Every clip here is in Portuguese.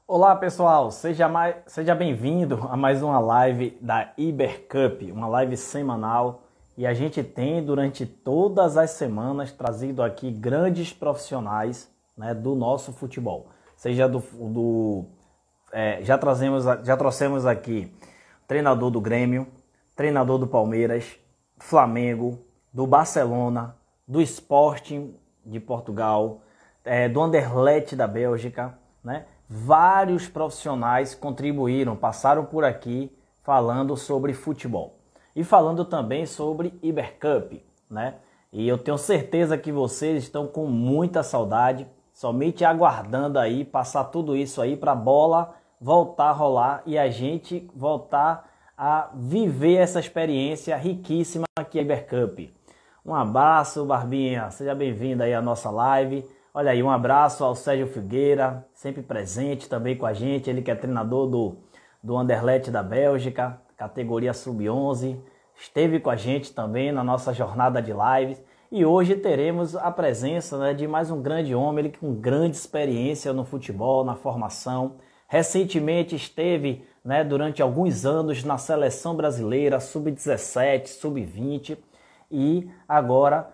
Olá pessoal, seja bem-vindo a mais uma live da Ibercup, uma live semanal. E a gente tem durante todas as semanas trazido aqui grandes profissionais, né, do nosso futebol. Seja já trouxemos aqui treinador do Grêmio, treinador do Palmeiras, Flamengo, do Barcelona, do Sporting de Portugal, do Anderlecht da Bélgica, né? Vários profissionais contribuíram, passaram por aqui falando sobre futebol e falando também sobre Ibercup, né? E eu tenho certeza que vocês estão com muita saudade, somente aguardando aí passar tudo isso aí para a bola voltar a rolar e a gente voltar a viver essa experiência riquíssima que é a Ibercup. Um abraço, Barbinha, seja bem-vindo aí à nossa live. Olha aí, um abraço ao Sérgio Figueira, sempre presente também com a gente, ele que é treinador do Anderlecht da Bélgica, categoria Sub-11, esteve com a gente também na nossa jornada de lives. E hoje teremos a presença, né, de mais um grande homem, ele com grande experiência no futebol, na formação. Recentemente esteve, né, durante alguns anos na seleção brasileira, Sub-17, Sub-20, e agora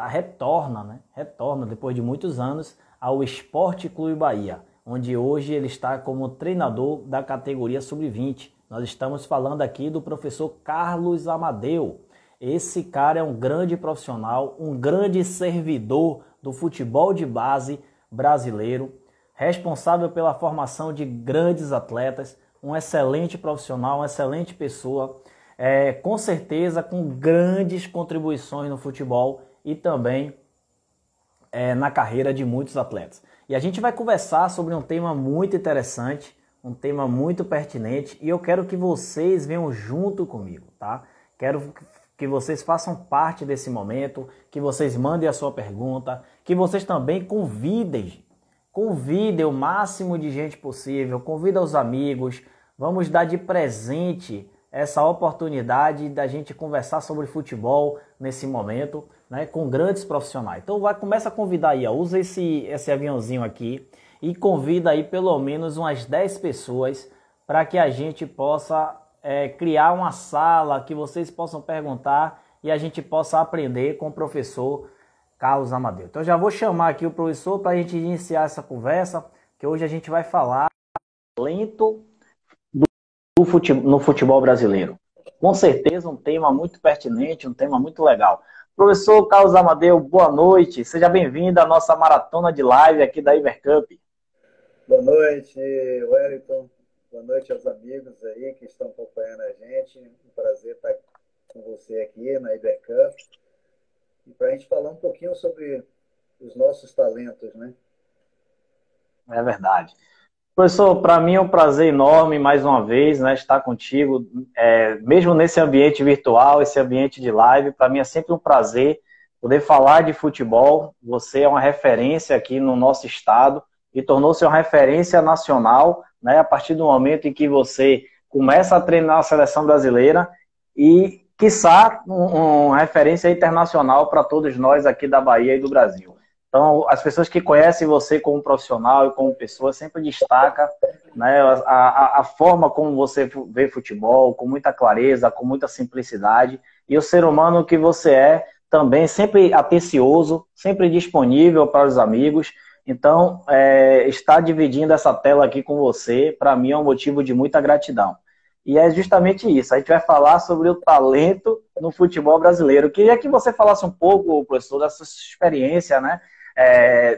retorna depois de muitos anos ao Esporte Clube Bahia, onde hoje ele está como treinador da categoria Sub-20. Nós estamos falando aqui do professor Carlos Amadeu. Esse cara é um grande profissional, um grande servidor do futebol de base brasileiro, responsável pela formação de grandes atletas, um excelente profissional, uma excelente pessoa, com certeza com grandes contribuições no futebol e também na carreira de muitos atletas. E a gente vai conversar sobre um tema muito interessante, um tema muito pertinente, e eu quero que vocês venham junto comigo, tá? Quero que vocês façam parte desse momento, que vocês mandem a sua pergunta, que vocês também convidem o máximo de gente possível, convidem os amigos, vamos dar de presente essa oportunidade da gente conversar sobre futebol nesse momento, né, com grandes profissionais. Então começa a convidar aí, ó, usa esse aviãozinho aqui e convida aí pelo menos umas 10 pessoas para que a gente possa criar uma sala que vocês possam perguntar e a gente possa aprender com o professor Carlos Amadeu. Então já vou chamar aqui o professor para a gente iniciar essa conversa, que hoje a gente vai falar talento no futebol brasileiro. Com certeza um tema muito pertinente, um tema muito legal. Professor Carlos Amadeu, boa noite. Seja bem-vindo à nossa maratona de live aqui da Ibercup. Boa noite, Wellington. Boa noite aos amigos aí que estão acompanhando a gente. Um prazer estar com você aqui na Ibercup. E para a gente falar um pouquinho sobre os nossos talentos, né? É verdade. Professor, para mim é um prazer enorme, mais uma vez, né, estar contigo, mesmo nesse ambiente virtual, esse ambiente de live, para mim é sempre um prazer poder falar de futebol. Você é uma referência aqui no nosso estado e tornou-se uma referência nacional, né, a partir do momento em que você começa a treinar a seleção brasileira e, quiçá, uma referência internacional para todos nós aqui da Bahia e do Brasil. Então, as pessoas que conhecem você como profissional e como pessoa sempre destacam, né, a forma como você vê futebol, com muita clareza, com muita simplicidade, e o ser humano que você é também sempre atencioso, sempre disponível para os amigos. Então, estar dividindo essa tela aqui com você, para mim é um motivo de muita gratidão. E é justamente isso, a gente vai falar sobre o talento no futebol brasileiro. Eu queria que você falasse um pouco, professor, dessa sua experiência, né,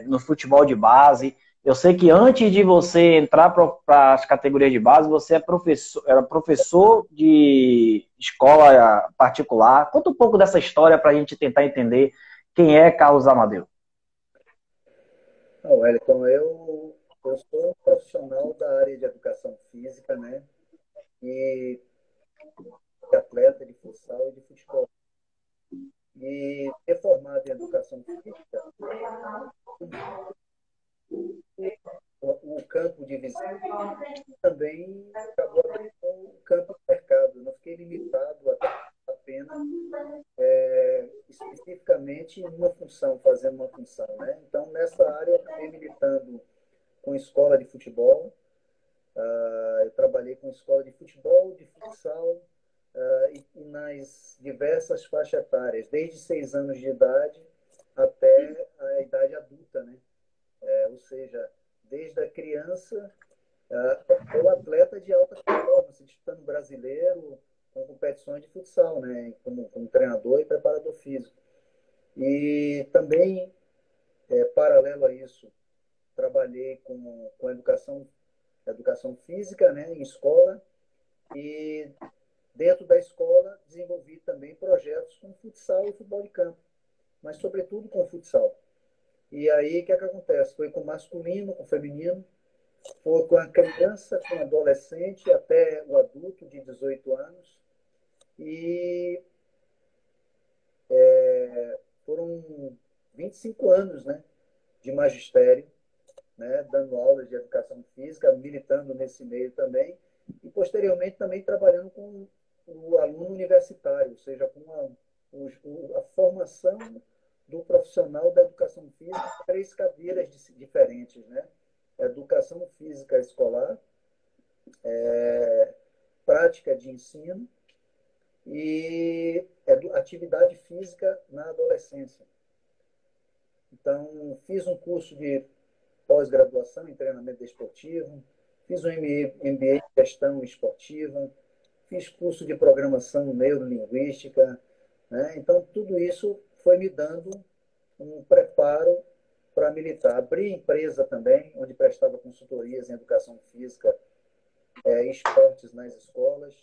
no futebol de base. Eu sei que antes de você entrar para as categorias de base, você era professor de escola particular. Conta um pouco dessa história para a gente tentar entender quem é Carlos Amadeu. Não, Wellington, eu sou um profissional da área de educação física, né? E atleta de futsal e de futebol. E ser formado em educação física, o campo de visão também acabou abrindo um campo de mercado. Eu não fiquei limitado apenas especificamente em uma função, fazendo uma função, né? Então, nessa área, eu acabei militando com escola de futebol, Eu trabalhei com escola de futebol, de futsal, e nas diversas faixas etárias, desde 6 anos de idade até a idade adulta, né? Ou seja, desde a criança ao atleta de alta performance, disputando brasileiro com competições de futsal, né? Como treinador e preparador físico. E também, paralelo a isso, trabalhei com educação física, né, em escola, e dentro da escola desenvolvi também projetos com futsal e futebol de campo, mas sobretudo com futsal. E aí o que é que acontece? Foi com masculino, com feminino, foi com a criança, com o adolescente até o adulto de 18 anos, e foram 25 anos, né, de magistério, né, dando aulas de educação física, militando nesse meio também, e posteriormente também trabalhando com o aluno universitário, ou seja, com a formação do profissional da educação física, 3 cadeiras diferentes, né? Educação física escolar, prática de ensino e atividade física na adolescência. Então, fiz um curso de pós-graduação em treinamento desportivo, fiz um MBA em gestão esportiva, fiz curso de programação neurolinguística, né? Então, tudo isso foi me dando um preparo para militar. Abri empresa também, onde prestava consultorias em educação física e esportes nas escolas.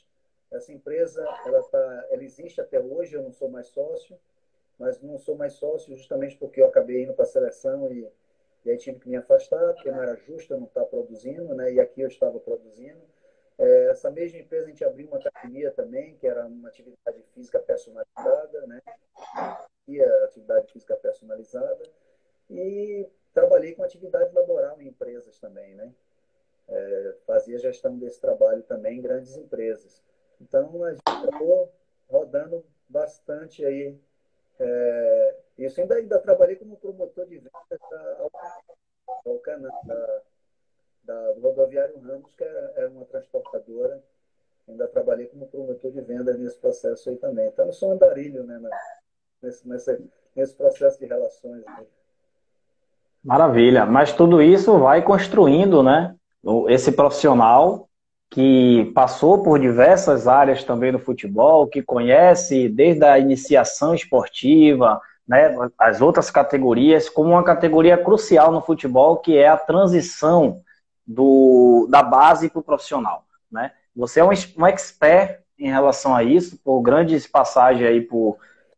Essa empresa, ela existe até hoje, eu não sou mais sócio, mas não sou mais sócio justamente porque eu acabei indo para a seleção e aí tive que me afastar, porque não era justo eu não estar produzindo, né? E aqui eu estava produzindo. Essa mesma empresa a gente abriu uma academia também, que era uma atividade física personalizada, né? E a atividade física personalizada. E trabalhei com atividade laboral em empresas também, né? Fazia gestão desse trabalho também em grandes empresas. Então, a gente acabou rodando bastante aí. Isso ainda trabalhei como promotor de vendas ao Canal, do Rodoviário Ramos, que é uma transportadora. Ainda trabalhei como promotor de venda nesse processo aí também. Então, eu sou andarilho, né, nesse processo de relações aí. Maravilha. Mas tudo isso vai construindo, né? Esse profissional que passou por diversas áreas também no futebol, que conhece desde a iniciação esportiva, né, as outras categorias, como uma categoria crucial no futebol, que é a transição da base para o profissional, né? Você é um expert em relação a isso, por grandes passagens aí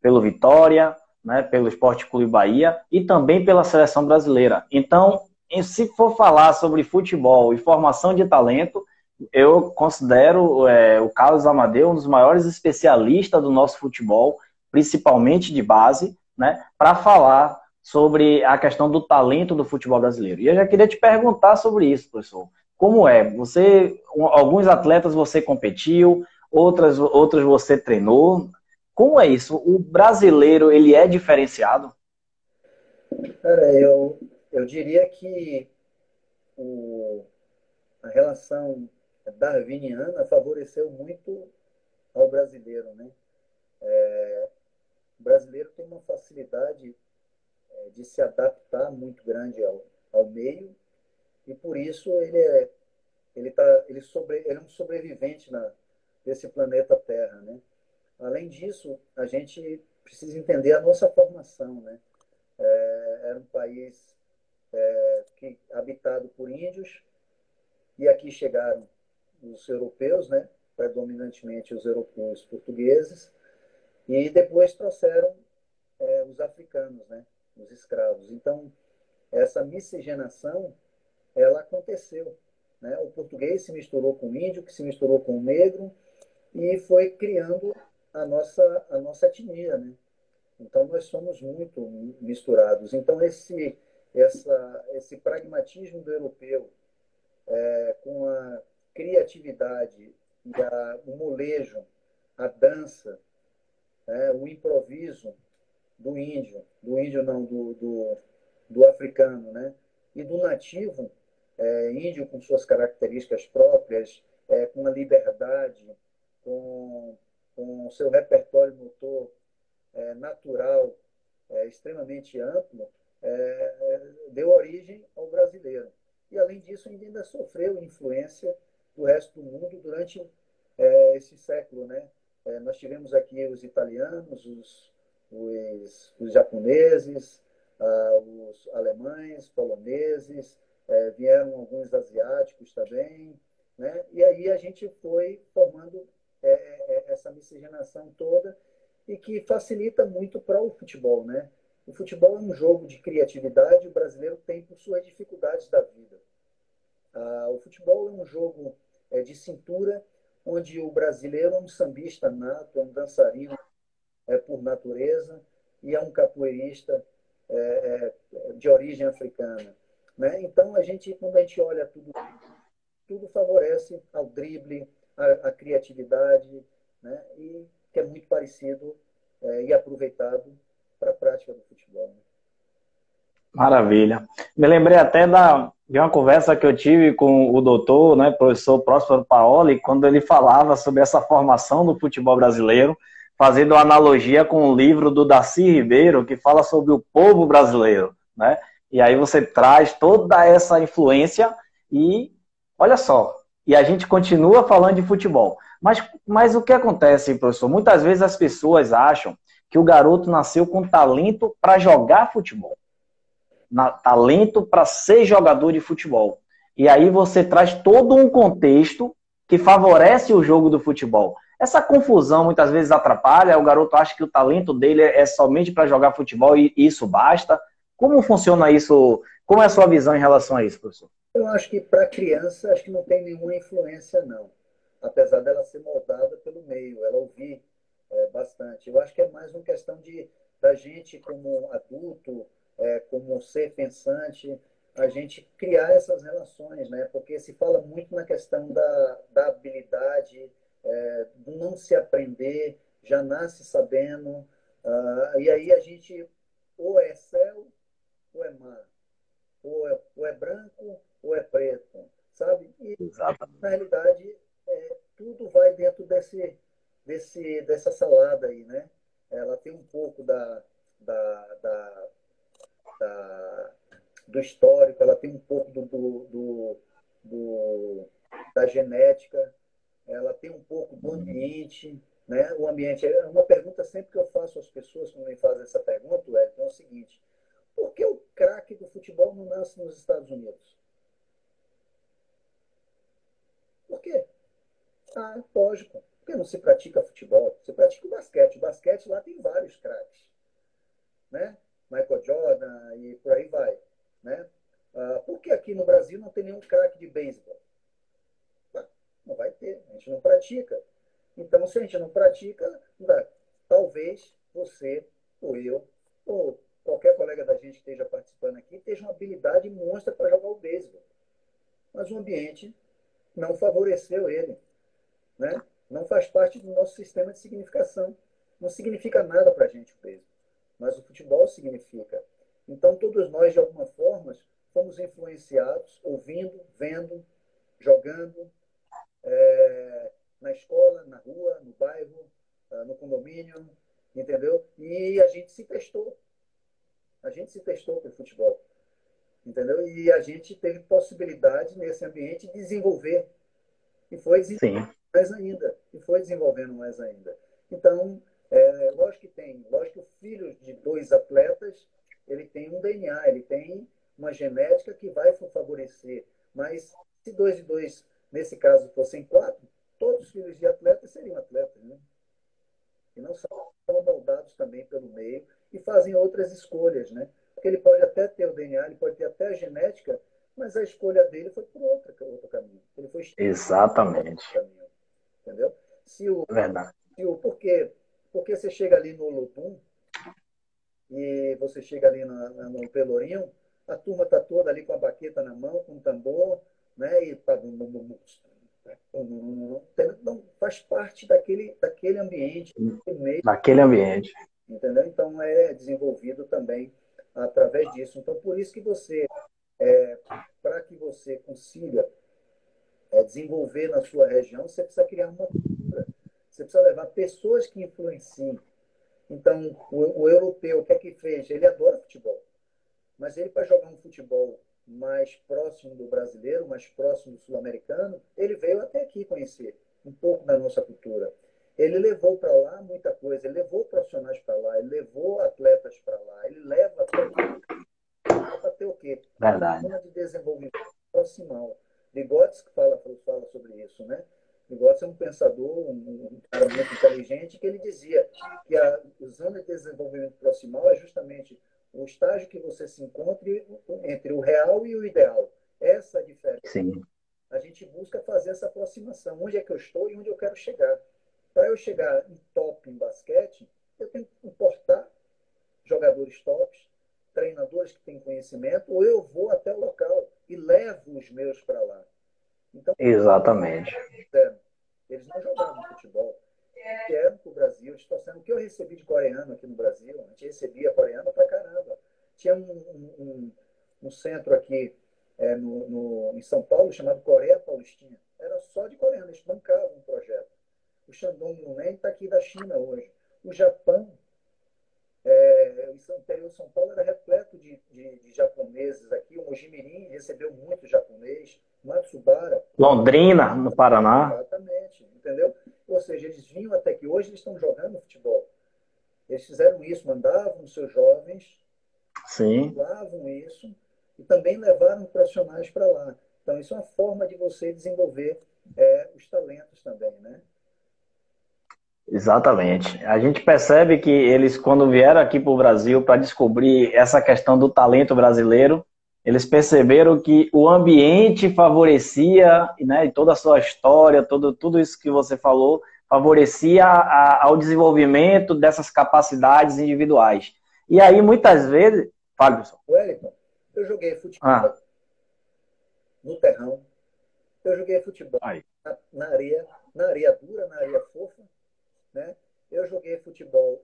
pelo Vitória, né, pelo Esporte Clube Bahia e também pela seleção brasileira. Então, se for falar sobre futebol e formação de talento, eu considero o Carlos Amadeu um dos maiores especialistas do nosso futebol, principalmente de base, né, para falar sobre a questão do talento do futebol brasileiro. E eu já queria te perguntar sobre isso, professor. Como é? Alguns atletas você competiu, outros você treinou. Como é isso? O brasileiro, ele é diferenciado? Cara, eu diria que a relação darwiniana favoreceu muito ao brasileiro, né? O brasileiro tem uma facilidade de se adaptar muito grande ao meio e por isso ele é um sobrevivente desse planeta Terra, né? Além disso, a gente precisa entender a nossa formação, né? Era um país habitado por índios e aqui chegaram os europeus, né? Predominantemente os portugueses, e depois trouxeram os africanos, né? Os escravos. Então, essa miscigenação, ela aconteceu, né? O português se misturou com o índio, que se misturou com o negro, e foi criando a nossa etnia, né? Então, nós somos muito misturados. Então, esse pragmatismo do europeu, com a criatividade e o molejo, a dança, né, o improviso do índio não, do africano, né, e do nativo, índio com suas características próprias, com uma liberdade, com o seu repertório motor natural, extremamente amplo, deu origem ao brasileiro. E, além disso, ainda sofreu influência do resto do mundo durante esse século, né? Nós tivemos aqui os italianos, os japoneses, os alemães, poloneses, vieram alguns asiáticos também, né? E aí a gente foi formando essa miscigenação toda e que facilita muito para o futebol, né? O futebol é um jogo de criatividade, o brasileiro tem por suas dificuldades da vida. O futebol é um jogo de cintura, onde o brasileiro é um sambista nato, é um dançarino por natureza e é um capoeirista de origem africana, né? Então, quando a gente olha tudo favorece ao drible, à criatividade, né? E que é muito parecido e aproveitado para a prática do futebol, né? Maravilha. Me lembrei até de uma conversa que eu tive com o doutor, né, professor Próspero Paoli, quando ele falava sobre essa formação do futebol brasileiro, fazendo uma analogia com o livro do Darcy Ribeiro, que fala sobre o povo brasileiro, né? E aí você traz toda essa influência e, olha só, e a gente continua falando de futebol. Mas o que acontece, professor? Muitas vezes as pessoas acham que o garoto nasceu com talento para jogar futebol, talento para ser jogador de futebol. E aí você traz todo um contexto que favorece o jogo do futebol. Essa confusão muitas vezes atrapalha, o garoto acha que o talento dele é somente para jogar futebol e isso basta. Como funciona isso? Como é a sua visão em relação a isso, professor? Eu acho que para criança, acho que não tem nenhuma influência, não. Apesar dela ser moldada pelo meio, ela ouvir bastante. Eu acho que é mais uma questão da gente, como adulto, como ser pensante, a gente criar essas relações, né? Porque se fala muito na questão da habilidade, do não se aprender, já nasce sabendo, e aí a gente ou é céu ou é mar, ou é branco ou é preto, sabe? E, Exatamente. na realidade, tudo vai dentro dessa salada aí, né? Ela tem um pouco da, da, da, do histórico, ela tem um pouco da genética, ela tem um pouco do ambiente, né? O ambiente é uma pergunta sempre que eu faço às pessoas quando me fazem essa pergunta, é o seguinte: por que o craque do futebol não nasce nos Estados Unidos? Por quê? Lógico, porque não se pratica futebol, se pratica o basquete. O basquete lá tem vários craques, né? Michael Jordan e por aí vai, né? Por que aqui no Brasil não tem nenhum craque de beisebol? Não vai ter, a gente não pratica. Então, se a gente não pratica, talvez você, ou eu, ou qualquer colega da gente que esteja participando aqui, tenha uma habilidade monstra para jogar o beisebol. Mas o ambiente não favoreceu ele, né? Não faz parte do nosso sistema de significação. Não significa nada para a gente o beisebol, mas o futebol significa. Então, todos nós, de alguma forma, fomos influenciados, ouvindo, vendo, jogando, na escola, na rua, no bairro, no condomínio, entendeu? E a gente se testou. A gente se testou pelo futebol, entendeu? E a gente teve possibilidade nesse ambiente de desenvolver. E foi desenvolvendo Sim. mais ainda. E foi desenvolvendo mais ainda. Então, lógico que tem. Lógico que o filho de dois atletas, ele tem um DNA, ele tem uma genética que vai favorecer. Mas se 2 e 2, nesse caso, fossem 4, todos os filhos de atletas seriam atletas, né? E não são moldados também pelo meio e fazem outras escolhas, né? Porque ele pode até ter o DNA, ele pode ter até a genética, mas a escolha dele foi por outro caminho. Ele foi Exatamente. caminho, entendeu? Verdade. Porque você chega ali no Olodum e você chega ali no Pelourinho, a turma está toda ali com a baqueta na mão, com o tambor, né? E não faz parte daquele ambiente, meio, Naquele ambiente. entendeu? Então é desenvolvido também através disso. Então, por isso que você, para que você consiga desenvolver na sua região, você precisa criar uma cultura. Você precisa levar pessoas que influenciem. Então, o europeu, o que é que fez? Ele adora futebol. Mas ele, para jogar um futebol mais próximo do brasileiro, mais próximo do sul-americano, ele veio até aqui conhecer um pouco da nossa cultura. Ele levou para lá muita coisa, ele levou profissionais para lá, ele levou atletas para lá, ele leva para ter o quê? Verdade. Uma de desenvolvimento proximal. Vygotsky fala sobre isso, né? Vygotsky é um pensador, um cara muito inteligente, que ele dizia que a zona de desenvolvimento proximal é justamente o estágio que você se encontre entre o real e o ideal. Essa é a diferença. Sim. A gente busca fazer essa aproximação. Onde é que eu estou e onde eu quero chegar. Para eu chegar em top em basquete, eu tenho que importar jogadores tops, treinadores que têm conhecimento, ou eu vou até o local e levo os meus para lá. Então, exatamente. Eles não jogavam futebol. Vieram para o Brasil, eles trouxeram o que eu recebi de coreano aqui no Brasil. A gente recebia coreano pra caramba. Tinha um centro aqui em São Paulo chamado Coreia Paulistinha. Era só de coreano, eles bancavam um projeto. O Shandong Luneng está aqui da China hoje. O Japão, o interior de São Paulo era repleto de japoneses aqui. O Mojimirim recebeu muito japonês. Matsubara. Londrina, no Paraná. Exatamente, entendeu? Ou seja, eles vinham até que hoje eles estão jogando futebol. Eles fizeram isso, mandavam os seus jovens, levavam isso e também levaram profissionais para lá. Então, isso é uma forma de você desenvolver os talentos também, né? Exatamente. A gente percebe que eles, quando vieram aqui para o Brasil para descobrir essa questão do talento brasileiro, eles perceberam que o ambiente favorecia, né, e toda a sua história, tudo isso que você falou, favorecia ao desenvolvimento dessas capacidades individuais. E aí, muitas vezes... Fale, pessoal. Wellington, eu joguei futebol no terrão, eu joguei futebol na areia dura, na areia fofa, né? Eu joguei futebol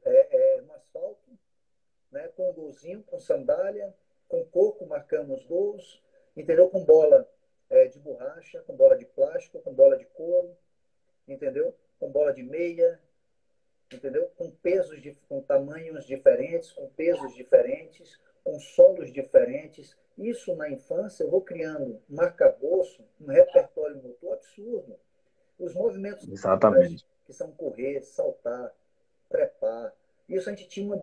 no asfalto, né, com golzinho, com sandália, com coco marcamos gols, entendeu? Com bola de borracha, com bola de plástico, com bola de couro, entendeu? Com bola de meia, entendeu? Com pesos, com tamanhos diferentes, com pesos diferentes, com solos diferentes. Isso na infância eu vou criando um arcabouço, um repertório motor absurdo. Os movimentos que são correr, saltar, trepar. Isso a gente tinha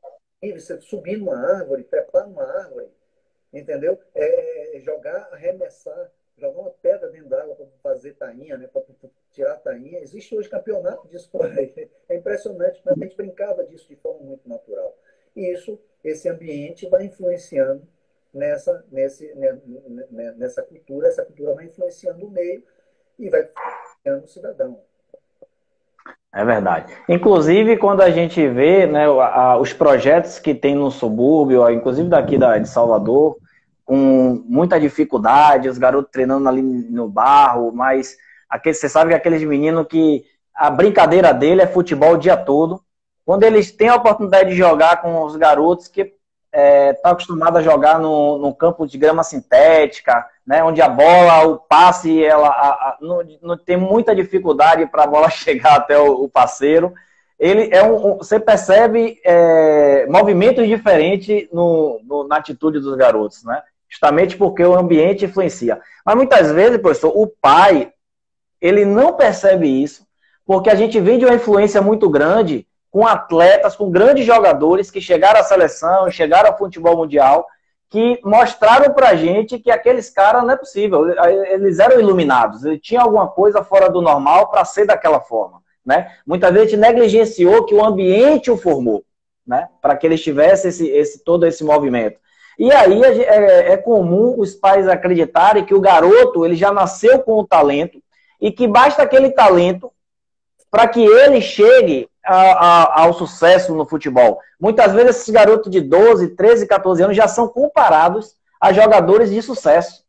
você subir numa árvore, trepar numa árvore, entendeu? Jogar, arremessar, jogar uma pedra dentro d'água para fazer tainha, né? Para tirar a tainha. Existe hoje campeonato disso por aí. É impressionante, mas a gente brincava disso de forma muito natural. E esse ambiente vai influenciando nessa cultura, essa cultura vai influenciando o meio e vai influenciando o cidadão. É verdade. Inclusive, quando a gente vê, né, os projetos que tem no subúrbio, inclusive daqui de Salvador, com muita dificuldade, os garotos treinando ali no barro, mas você sabe que aqueles meninos que a brincadeira dele é futebol o dia todo. Quando eles têm a oportunidade de jogar com os garotos que estão acostumados a jogar no campo de grama sintética, né, onde a bola, o passe, não tem muita dificuldade para a bola chegar até o parceiro. Ele você percebe movimentos diferentes na atitude dos garotos, né? Justamente porque o ambiente influencia. Mas muitas vezes, professor, o pai, ele não percebe isso, porque a gente vem de uma influência muito grande com atletas, com grandes jogadores que chegaram à seleção, chegaram ao futebol mundial, que mostraram pra gente que aqueles caras não é possível, eles eram iluminados, eles tinham alguma coisa fora do normal para ser daquela forma, né? Muitas vezes a gente negligenciou que o ambiente o formou, né? Para que eles tivessem todo esse movimento. E aí é comum os pais acreditarem que o garoto ele já nasceu com o talento e que basta aquele talento para que ele chegue ao sucesso no futebol. Muitas vezes esses garotos de 12, 13, 14 anos já são comparados a jogadores de sucesso.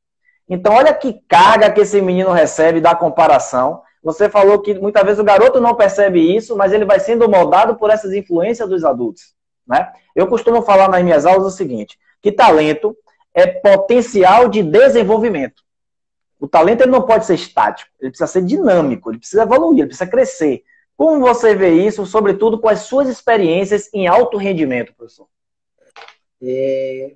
Então olha que carga que esse menino recebe da comparação. Você falou que muitas vezes o garoto não percebe isso, mas ele vai sendo moldado por essas influências dos adultos, né? Eu costumo falar nas minhas aulas o seguinte, que talento é potencial de desenvolvimento. O talento ele não pode ser estático, ele precisa ser dinâmico, ele precisa evoluir, ele precisa crescer. Como você vê isso, sobretudo com as suas experiências em alto rendimento, professor? E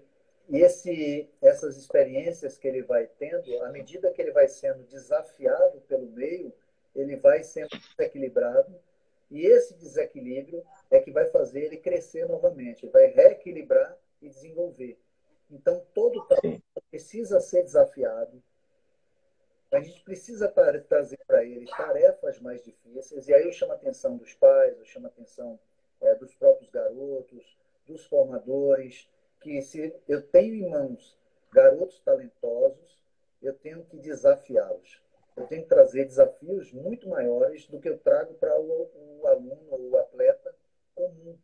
essas experiências que ele vai tendo, à medida que ele vai sendo desafiado pelo meio, ele vai sendo desequilibrado, e esse desequilíbrio é que vai fazer ele crescer novamente, vai reequilibrar e desenvolver. Então, todo talento precisa ser desafiado. A gente precisa trazer para eles tarefas mais difíceis, e aí eu chamo a atenção dos pais, eu chamo a atenção dos próprios garotos, dos formadores, que se eu tenho em mãos garotos talentosos, eu tenho que desafiá-los. Eu tenho que trazer desafios muito maiores do que eu trago para o aluno ou o atleta comum,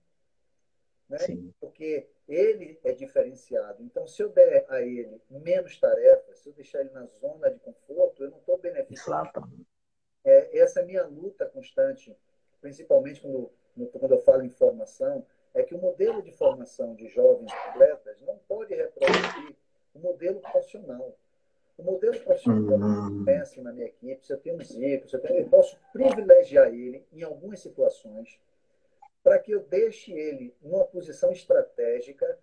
né? Porque ele é diferenciado. Então, se eu der a ele menos tarefas, se eu deixar ele na zona de conforto, eu não estou beneficiando. Essa é a minha luta constante, principalmente quando eu falo em formação, é que o modelo de formação de jovens atletas não pode reproduzir o modelo profissional. O modelo profissional pensa na minha equipe, se eu tenho um Zico, eu posso privilegiar ele em algumas situações para que eu deixe ele numa posição estratégica,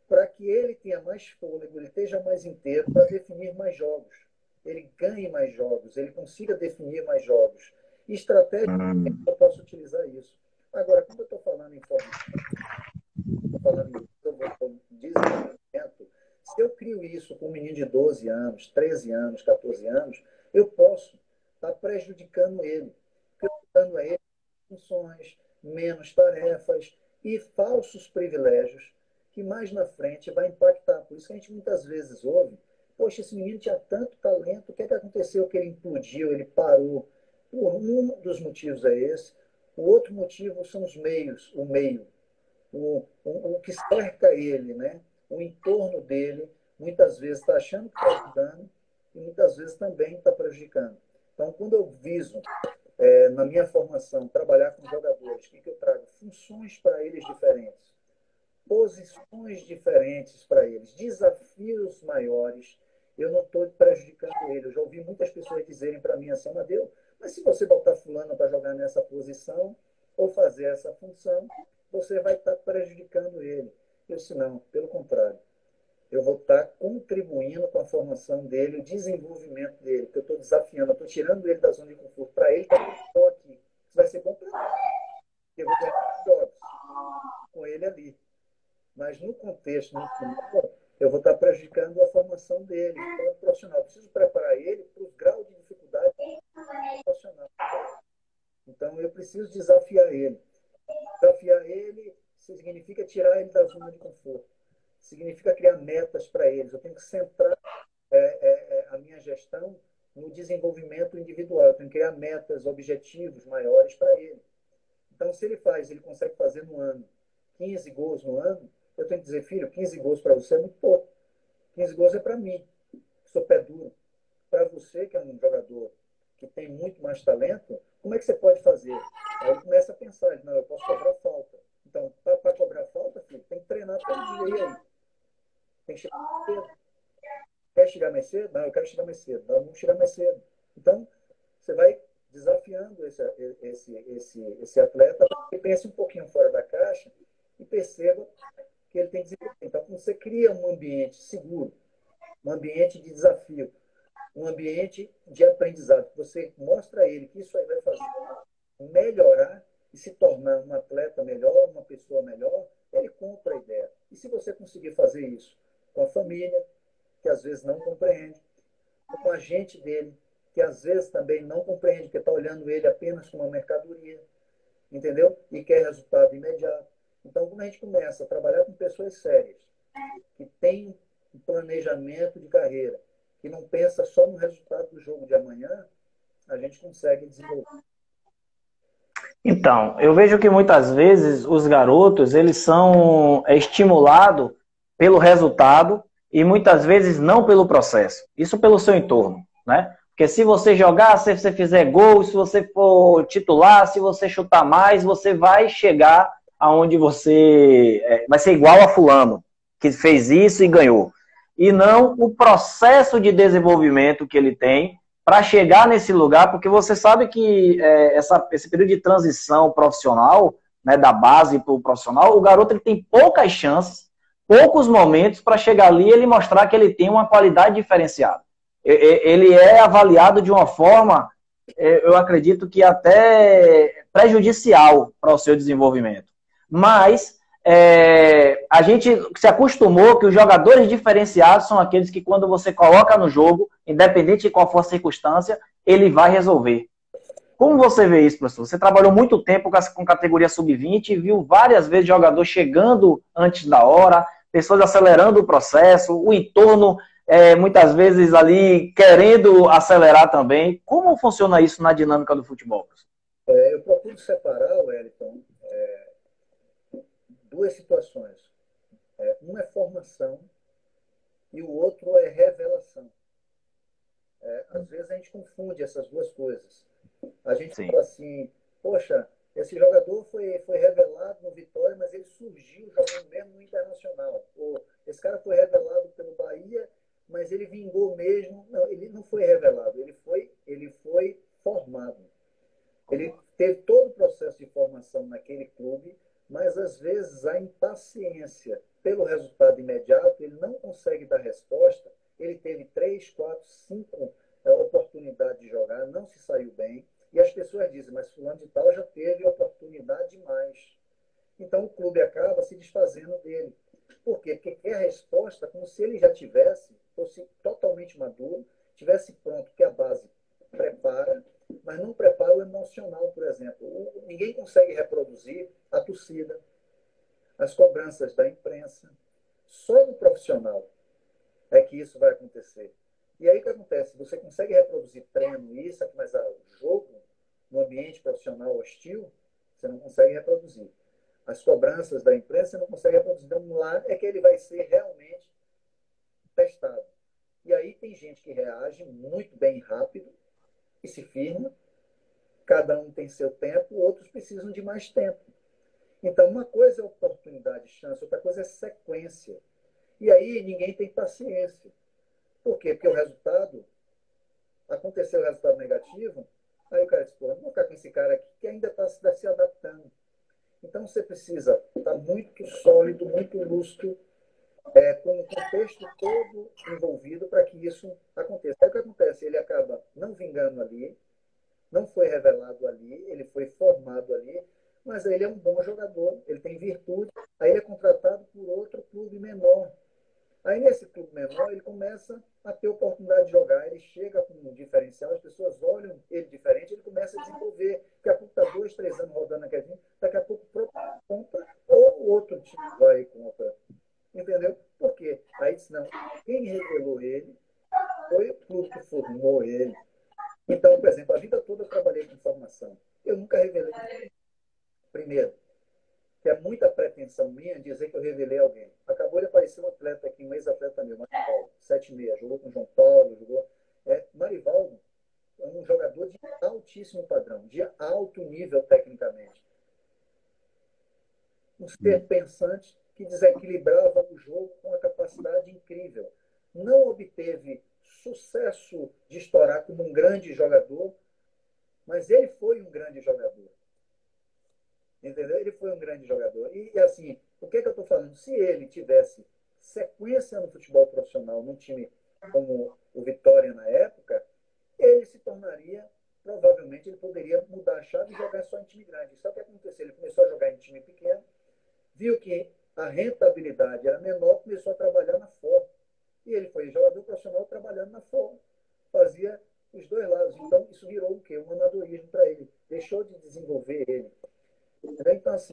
para que ele tenha mais fôlego, ele esteja mais inteiro para definir mais jogos. Ele ganhe mais jogos, ele consiga definir mais jogos. E estrategicamente eu posso utilizar isso. Agora, quando eu estou falando em formação, estou falando em desenvolvimento, se eu crio isso com um menino de 12 anos, 13 anos, 14 anos, eu posso estar prejudicando ele, dando a ele funções, menos tarefas e falsos privilégios que mais na frente vai impactar. Por isso que a gente muitas vezes ouve, poxa, esse menino tinha tanto talento, o que é que aconteceu que ele implodiu, ele parou? Um dos motivos é esse. O outro motivo são os meios, o meio, o que cerca ele, né? O entorno dele, muitas vezes está achando que está ajudando e muitas vezes também está prejudicando. Então, quando eu viso na minha formação, trabalhar com jogadores, o que eu trago? Funções para eles diferentes, posições diferentes para eles, desafios maiores. Eu não estou prejudicando eles. Eu já ouvi muitas pessoas dizerem para mim assim, Amadeu, mas se você botar fulano para jogar nessa posição ou fazer essa função, você vai estar prejudicando ele. Eu disse, não, pelo contrário. Eu vou estar contribuindo com a formação dele, o desenvolvimento dele, porque eu estou desafiando, eu estou tirando ele da zona de conforto. Para ele, está bom aqui. Isso vai ser bom para mim. Eu vou ganhar jogos com ele ali. Mas no contexto, no final, eu vou estar prejudicando a formação dele, o profissional. Eu preciso preparar ele para os graus de dificuldade profissional. Então, eu preciso desafiar ele. Desafiar ele significa tirar ele da zona de conforto. Significa criar metas para eles. Eu tenho que centrar a minha gestão no desenvolvimento individual. Eu tenho que criar metas, objetivos maiores para ele. Então, se ele consegue fazer no ano 15 gols no ano, eu tenho que dizer, filho, 15 gols para você é muito pouco. 15 gols é para mim, que sou pé duro. Para você, que é um jogador que tem muito mais talento, como é que você pode fazer? Aí ele começa a pensar, não, eu posso cobrar falta. Então, para cobrar falta, filho, tem que treinar todo dia. E aí? Tem que chegar mais cedo. Quer chegar mais cedo? Não, eu quero chegar mais cedo. Não, vamos chegar mais cedo. Então, você vai desafiando esse atleta para que pense um pouquinho fora da caixa e perceba que ele tem desenvolvimento. Então, você cria um ambiente seguro, um ambiente de desafio, um ambiente de aprendizado. Você mostra a ele que isso aí vai fazer melhorar e se tornar um atleta melhor, uma pessoa melhor, ele compra a ideia. E se você conseguir fazer isso com a família, que às vezes não compreende, com a gente dele, que às vezes também não compreende, porque está olhando ele apenas como uma mercadoria, entendeu? E quer resultado imediato. Então, quando a gente começa a trabalhar com pessoas sérias, que têm um planejamento de carreira, que não pensa só no resultado do jogo de amanhã, a gente consegue desenvolver. Então, eu vejo que muitas vezes os garotos, eles são estimulados pelo resultado e muitas vezes não pelo processo. Isso pelo seu entorno, né? Porque se você jogar, se você fizer gol, se você for titular, se você chutar mais, você vai chegar aonde você vai ser igual a fulano, que fez isso e ganhou. e não o processo de desenvolvimento que ele tem para chegar nesse lugar, porque você sabe que esse período de transição profissional, né, da base para o profissional, o garoto ele tem poucas chances, poucos momentos para chegar ali e ele mostrar que ele tem uma qualidade diferenciada. Ele é avaliado de uma forma, eu acredito que até prejudicial para o seu desenvolvimento. Mas a gente se acostumou que os jogadores diferenciados são aqueles que quando você coloca no jogo, independente de qual for a circunstância, ele vai resolver. Como você vê isso, professor? Você trabalhou muito tempo com categoria sub-20 e viu várias vezes jogador chegando antes da hora, pessoas acelerando o processo, o entorno muitas vezes ali querendo acelerar também. Como funciona isso na dinâmica do futebol, professor? Eu procuro separar, Wellington, duas situações. Uma é formação e o outro é revelação. Às vezes a gente confunde essas duas coisas. A gente Sim. fala assim, poxa, esse jogador foi revelado no Vitória, mas ele surgiu jogando mesmo no Internacional. Ou esse cara foi revelado pelo Bahia, mas ele vingou mesmo. Não, ele não foi revelado, ele foi formado. Ele teve todo o processo de formação naquele clube, mas às vezes a impaciência pelo resultado imediato, ele não consegue dar resposta. Ele teve 3, 4, 5 oportunidades de jogar, não se saiu bem. E as pessoas dizem, mas fulano de tal já teve oportunidade demais. Então o clube acaba se desfazendo dele. Por quê? Porque quer a resposta como se ele já fosse totalmente maduro, tivesse pronto, que a base prepara, mas não prepara o emocional, por exemplo. Ninguém consegue reproduzir a torcida, as cobranças da imprensa. Só no profissional é que isso vai acontecer. E aí o que acontece? Você consegue reproduzir treino, isso, mas o jogo, no ambiente profissional hostil, você não consegue reproduzir. As cobranças da imprensa você não consegue reproduzir. Então lá é que ele vai ser realmente testado. E aí tem gente que reage muito bem rápido e se firma. Cada um tem seu tempo, outros precisam de mais tempo. Então, uma coisa é oportunidade, chance, outra coisa é sequência. E aí ninguém tem paciência. Por quê? Porque aconteceu o resultado negativo, aí o cara diz, pô, vou ficar com esse cara aqui que ainda está se adaptando. Então você precisa estar muito sólido, muito lúcido, com o contexto todo envolvido para que isso aconteça. Aí o que acontece? Ele acaba não vingando ali, não foi revelado ali, ele foi formado ali, mas ele é um bom jogador, ele tem virtude, aí ele é contratado por outro clube menor. Aí nesse clube menor ele começa a ter oportunidade de jogar, ele chega com um diferencial, as pessoas olham ele diferente, ele começa a desenvolver. Daqui a pouco está 2, 3 anos rodando naquele time, daqui a pouco o próprio compra ou o outro time vai e compra. Entendeu? Por quê? Aí diz, não, quem revelou ele foi o clube que formou ele. Então, por exemplo, a vida toda eu trabalhei com formação. Eu nunca revelei. Primeiro, que é muita pretensão minha dizer que eu revelei alguém. Acabou de aparecer um atleta aqui, um ex-atleta meu, Marivaldo, 7,6, jogou com o João Paulo, jogou. Marivaldo é um jogador de altíssimo padrão, de alto nível tecnicamente. Um ser pensante que desequilibrava o jogo com uma capacidade incrível. Não obteve sucesso de estourar como um grande jogador, mas ele foi um grande jogador. Entendeu? Ele foi um grande jogador. E assim, o que eu estou falando? Se ele tivesse sequência no futebol profissional, num time como o Vitória na época, ele se tornaria, provavelmente, ele poderia mudar a chave e jogar só em time grande. Só que aconteceu, ele começou a jogar em time pequeno, viu que a rentabilidade era menor, começou a trabalhar na Ford. E ele foi jogador profissional trabalhando na Ford. Fazia os dois lados. Então, isso virou o quê? Um amadorismo para ele. Deixou de desenvolver ele. Então, assim,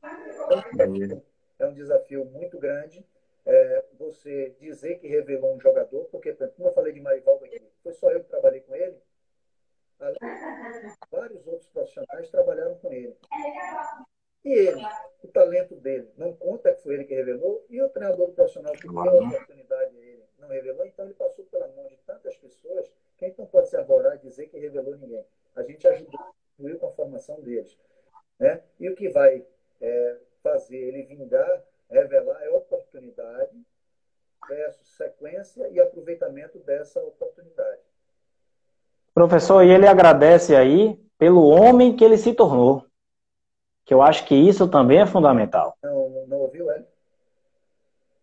é um desafio muito grande você dizer que revelou um jogador, porque, como eu falei de Marivaldo aqui, foi só eu que trabalhei com ele, além de vários outros profissionais trabalharam com ele. E ele, o talento dele, não conta que foi ele que revelou, e o treinador profissional que deu a oportunidade a ele não revelou, então ele passou pela mão de tantas pessoas que a gente não pode se arvorar e dizer que revelou ninguém. A gente ajudou, contribuiu com a formação deles. Né? E o que vai fazer ele vingar, revelar, é oportunidade versus sequência e essa oportunidade. Professor, e ele agradece aí pelo homem que ele se tornou, que eu acho que isso também é fundamental. Não ouviu, é?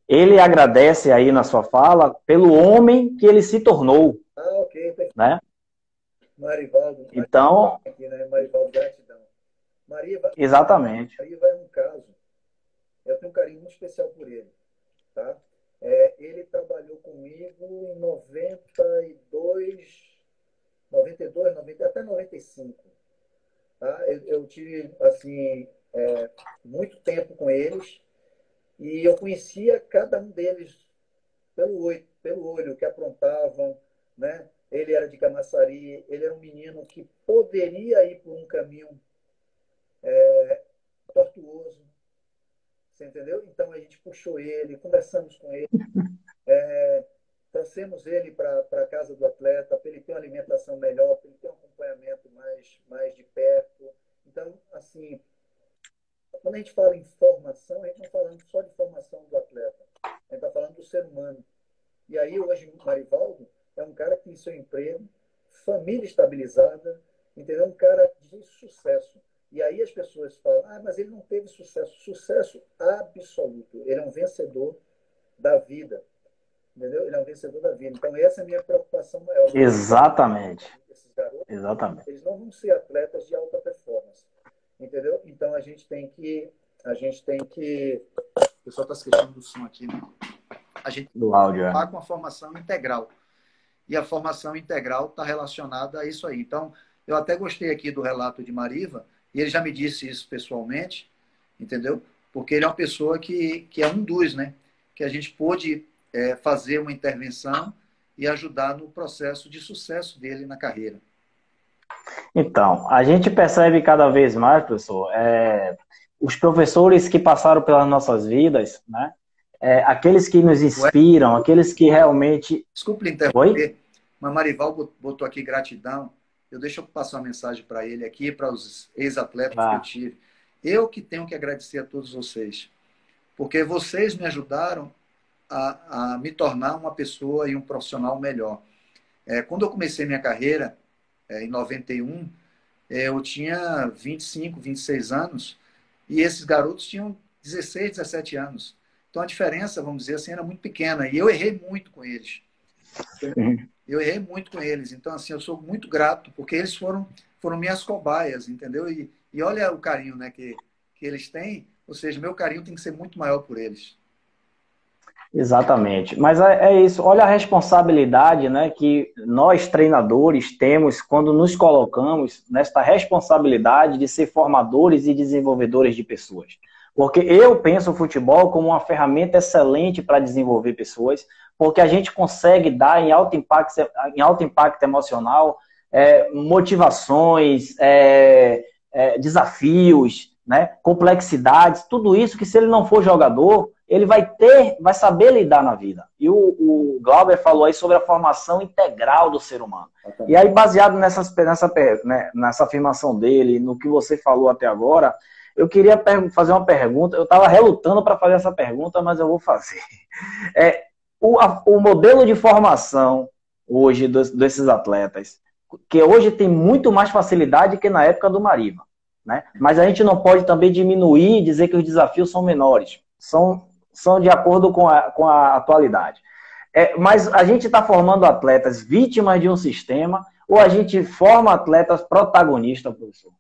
Ele agradece aí na sua fala pelo homem que ele se tornou, Ah, ok, perfeito. né? Marivaldo, Então, aqui, né? Marivaldo, gratidão. exatamente. Maria vai um caso, eu tenho um carinho muito especial por ele, tá? Ele trabalhou comigo em 92, 90, até 95. Tá? Eu tive, assim, muito tempo com eles e eu conhecia cada um deles pelo olho, que aprontavam, né? Ele era de Camaçari, ele era um menino que poderia ir por um caminho tortuoso, você entendeu? Então a gente puxou ele, conversamos com ele, trouxemos ele para a casa do atleta, para ele ter uma alimentação melhor, para ele ter um acompanhamento mais de perto. Então, assim, quando a gente fala em formação, a gente não está falando só de formação do atleta, a gente está falando do ser humano. E aí, hoje, o Marivaldo é um cara que tem seu emprego, família estabilizada, entendeu? Um cara de sucesso. E aí as pessoas falam, mas ele não teve sucesso. Sucesso absoluto. Ele é um vencedor da vida. Entendeu? Ele é um vencedor da vida. Então, essa é a minha preocupação maior. Exatamente. Esses garotos, Exatamente. eles não vão ser atletas de alta performance. Entendeu? Então, a gente tem que... O pessoal está se queixando do som aqui, né? A gente Do áudio, está com a formação integral. E a formação integral está relacionada a isso aí. Então, eu até gostei aqui do relato de Mariva, e ele já me disse isso pessoalmente, entendeu? Porque ele é uma pessoa que é um dos, né? Que a gente pôde fazer uma intervenção e ajudar no processo de sucesso dele na carreira. Então, a gente percebe cada vez mais, professor, os professores que passaram pelas nossas vidas, né? Aqueles que nos inspiram, aqueles que realmente... Desculpe lhe interromper, mas Marival botou aqui gratidão. Deixa eu passar uma mensagem para ele aqui, para os ex-atletas que eu tive. Eu que tenho que agradecer a todos vocês, porque vocês me ajudaram a me tornar uma pessoa e um profissional melhor. Quando eu comecei minha carreira, em 91, eu tinha 25, 26 anos, e esses garotos tinham 16, 17 anos. Então a diferença, vamos dizer assim, era muito pequena. E eu errei muito com eles. Eu errei muito com eles. Então, assim, eu sou muito grato, porque eles foram minhas cobaias, entendeu? E olha o carinho, né, que eles têm. Ou seja, meu carinho tem que ser muito maior por eles. Exatamente. Mas é isso. Olha a responsabilidade, né, que nós, treinadores, temos quando nos colocamos nesta responsabilidade de ser formadores e desenvolvedores de pessoas. Porque eu penso o futebol como uma ferramenta excelente para desenvolver pessoas, porque a gente consegue dar em alto impacto emocional motivações, desafios, né, complexidades, tudo isso que se ele não for jogador, ele vai saber lidar na vida. E o Glauber falou aí sobre a formação integral do ser humano. E aí, baseado nessa afirmação dele, no que você falou até agora, eu queria fazer uma pergunta. Eu estava relutando para fazer essa pergunta, mas eu vou fazer. O modelo de formação hoje desses atletas, que hoje tem muito mais facilidade que na época do Mariva, né? Mas a gente não pode também diminuir e dizer que os desafios são menores. São de acordo com a atualidade. Mas a gente está formando atletas vítimas de um sistema ou a gente forma atletas protagonistas, professor?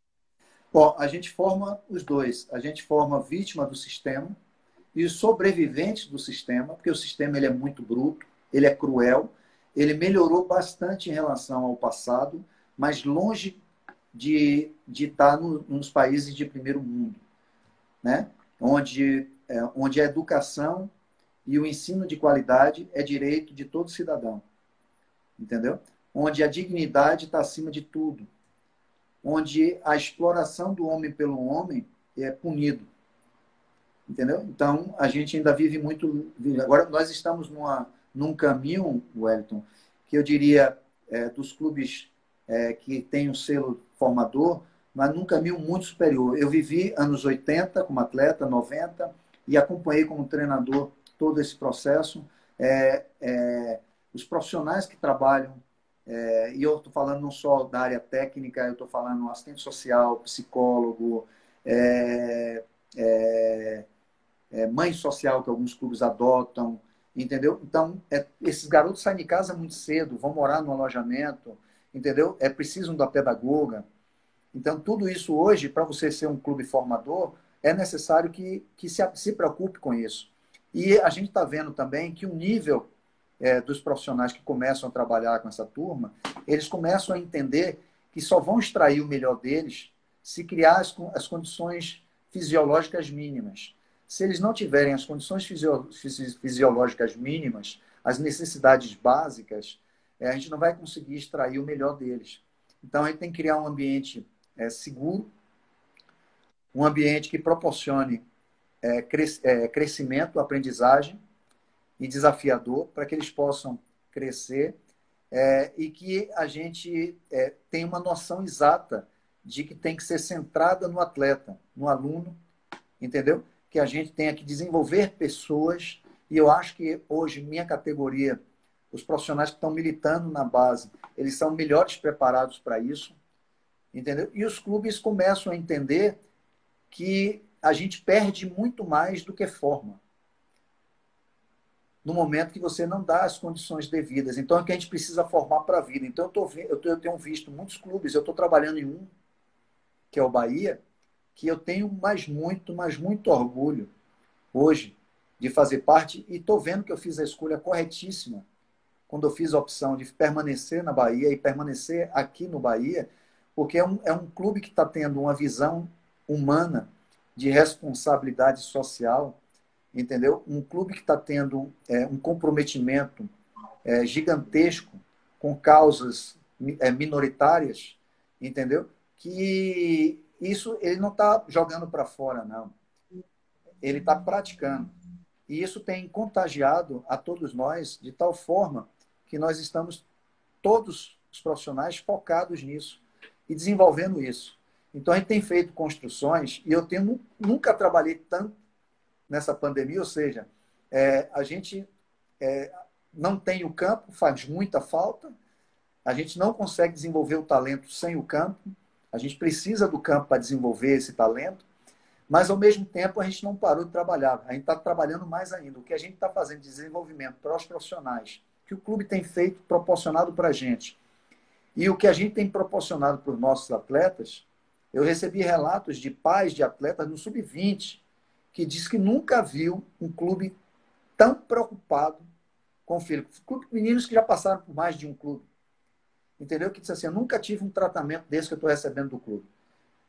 Bom, a gente forma os dois. A gente forma vítima do sistema e os sobreviventes do sistema, porque o sistema ele é muito bruto, ele é cruel, ele melhorou bastante em relação ao passado, mas longe de estar nos países de primeiro mundo, né? Onde a educação e o ensino de qualidade é direito de todo cidadão, entendeu? Onde a dignidade está acima de tudo, onde a exploração do homem pelo homem é punido, entendeu? Então, a gente ainda vive muito... Agora, nós estamos num caminho, Wellington, que eu diria, dos clubes que têm o selo formador, mas num caminho muito superior. Eu vivi anos 80 como atleta, 90, e acompanhei como treinador todo esse processo. os profissionais que trabalham, e eu estou falando não só da área técnica, eu estou falando assistente social, psicólogo, é, é, mãe social que alguns clubes adotam, entendeu? Então, esses garotos saem de casa muito cedo, vão morar no alojamento, entendeu? Precisam da pedagoga. Então, tudo isso hoje, para você ser um clube formador, é necessário que se preocupe com isso. E a gente está vendo também que o nível dos profissionais que começam a trabalhar com essa turma, eles começam a entender que só vão extrair o melhor deles se criar as condições fisiológicas mínimas. Se eles não tiverem as condições fisiológicas mínimas, as necessidades básicas, a gente não vai conseguir extrair o melhor deles. Então, a gente tem que criar um ambiente seguro, um ambiente que proporcione crescimento, aprendizagem e desafiador para que eles possam crescer e que a gente tenha uma noção exata de que tem que ser centrada no atleta, no aluno, entendeu? Que a gente tenha que desenvolver pessoas, e eu acho que hoje, minha categoria, os profissionais que estão militando na base, eles são melhores preparados para isso, entendeu? E os clubes começam a entender que a gente perde muito mais do que forma no momento que você não dá as condições devidas. Então, é que a gente precisa formar para a vida. Então, eu tenho visto muitos clubes, eu estou trabalhando em um, que é o Bahia, que eu tenho mas muito orgulho hoje de fazer parte, e estou vendo que eu fiz a escolha corretíssima quando eu fiz a opção de permanecer na Bahia e permanecer aqui no Bahia, porque é um clube que está tendo uma visão humana de responsabilidade social, entendeu? Um clube que está tendo um comprometimento gigantesco com causas minoritárias, entendeu? Que isso ele não está jogando para fora, não. Ele está praticando. E isso tem contagiado a todos nós de tal forma que nós estamos, todos os profissionais, focados nisso e desenvolvendo isso. Então, a gente tem feito construções, e eu nunca trabalhei tanto nessa pandemia, ou seja, a gente não tem o campo, faz muita falta, a gente não consegue desenvolver o talento sem o campo, a gente precisa do campo para desenvolver esse talento, mas, ao mesmo tempo, a gente não parou de trabalhar, a gente está trabalhando mais ainda. O que a gente está fazendo de desenvolvimento para os profissionais, que o clube tem feito, proporcionado para a gente, e o que a gente tem proporcionado para os nossos atletas, eu recebi relatos de pais de atletas no Sub-20, que diz que nunca viu um clube tão preocupado com o filho. Meninos que já passaram por mais de um clube. Entendeu? Que disse assim, eu nunca tive um tratamento desse que eu estou recebendo do clube.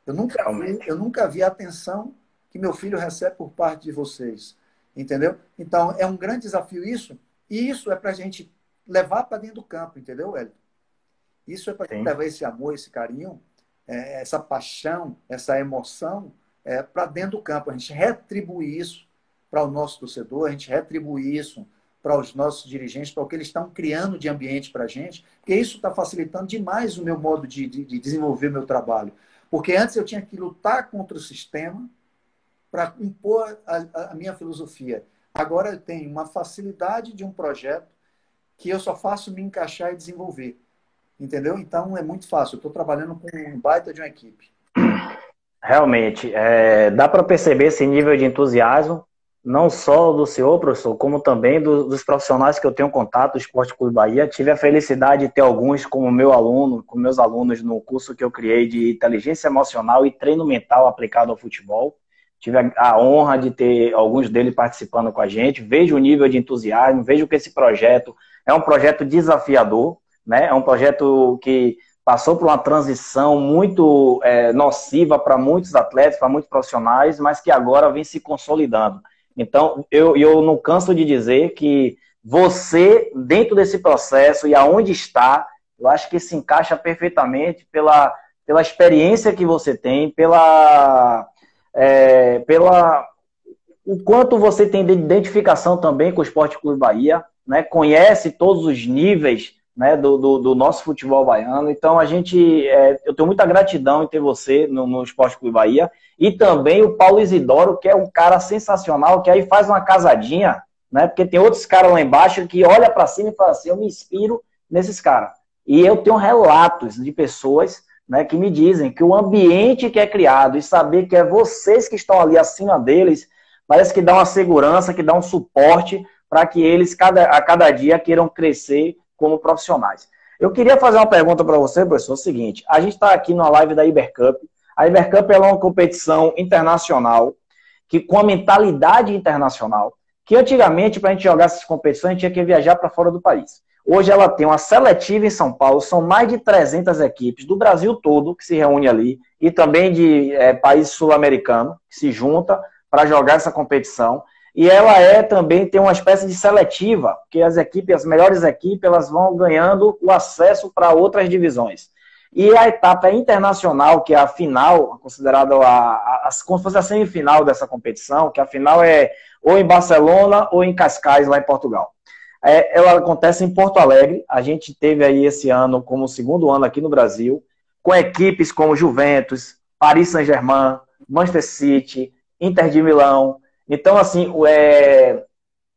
Eu nunca vi a atenção que meu filho recebe por parte de vocês. Entendeu? Então, é um grande desafio isso. E isso é para a gente levar para dentro do campo. Entendeu, Hélio? Isso é para a gente levar esse amor, esse carinho, essa paixão, essa emoção para dentro do campo. A gente retribui isso para o nosso torcedor, a gente retribui isso para os nossos dirigentes, para o que eles estão criando de ambiente para a gente, porque isso está facilitando demais o meu modo de desenvolver meu trabalho. Porque antes eu tinha que lutar contra o sistema para impor a minha filosofia. Agora eu tenho uma facilidade de um projeto que eu só faço me encaixar e desenvolver. Entendeu? Então é muito fácil. Eu estou trabalhando com um baita de uma equipe. Realmente, dá para perceber esse nível de entusiasmo, não só do senhor, professor, como também dos profissionais que eu tenho contato do Esporte Clube Bahia. Tive a felicidade de ter alguns como meu aluno, como meus alunos no curso que eu criei de inteligência emocional e treino mental aplicado ao futebol. Tive a honra de ter alguns deles participando com a gente. Vejo o nível de entusiasmo, vejo que esse projeto é um projeto desafiador, né? É um projeto que passou por uma transição muito nociva para muitos atletas, para muitos profissionais, mas que agora vem se consolidando. Então, eu não canso de dizer que você, dentro desse processo e aonde está, eu acho que se encaixa perfeitamente pela experiência que você tem, pela o quanto você tem de identificação também com o Esporte Clube Bahia, né? Conhece todos os níveis, né, do nosso futebol baiano. Então, eu tenho muita gratidão em ter você no Esporte Clube Bahia, e também o Paulo Isidoro, que é um cara sensacional, que aí faz uma casadinha, né? Porque tem outros caras lá embaixo que olham para cima e falam assim, eu me inspiro nesses caras. E eu tenho relatos de pessoas, né, que me dizem que o ambiente que é criado e saber que é vocês que estão ali acima deles, parece que dá uma segurança, que dá um suporte para que eles a cada dia queiram crescer como profissionais. Eu queria fazer uma pergunta para você, professor, é o seguinte, a gente está aqui numa live da Ibercup. A Ibercup é uma competição internacional que com a mentalidade internacional, que antigamente, para a gente jogar essas competições, a gente tinha que viajar para fora do país. Hoje ela tem uma seletiva em São Paulo, são mais de 300 equipes do Brasil todo que se reúne ali, e também de países sul-americanos que se junta para jogar essa competição. E ela também tem uma espécie de seletiva, que as equipes, as melhores equipes, elas vão ganhando o acesso para outras divisões. E a etapa internacional, que é a final, considerada como se fosse a semifinal dessa competição, que a final é ou em Barcelona ou em Cascais, lá em Portugal. Ela acontece em Porto Alegre. A gente teve aí esse ano como segundo ano aqui no Brasil, com equipes como Juventus, Paris Saint-Germain, Manchester City, Inter de Milão. Então, assim,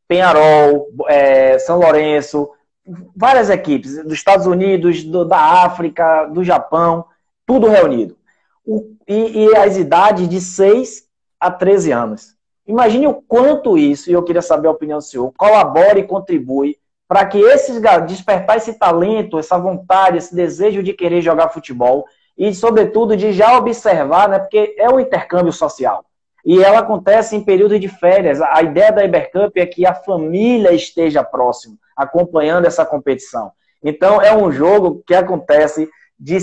Peñarol, São Lourenço, várias equipes dos Estados Unidos, da África, do Japão, tudo reunido. E as idades de 6 a 13 anos. Imagine o quanto isso, e eu queria saber a opinião do senhor, colabora e contribui para que despertar esse talento, essa vontade, esse desejo de querer jogar futebol e, sobretudo, de já observar, né, porque é um intercâmbio social. E ela acontece em período de férias. A ideia da Ibercup é que a família esteja próximo, acompanhando essa competição. Então, é um jogo que acontece de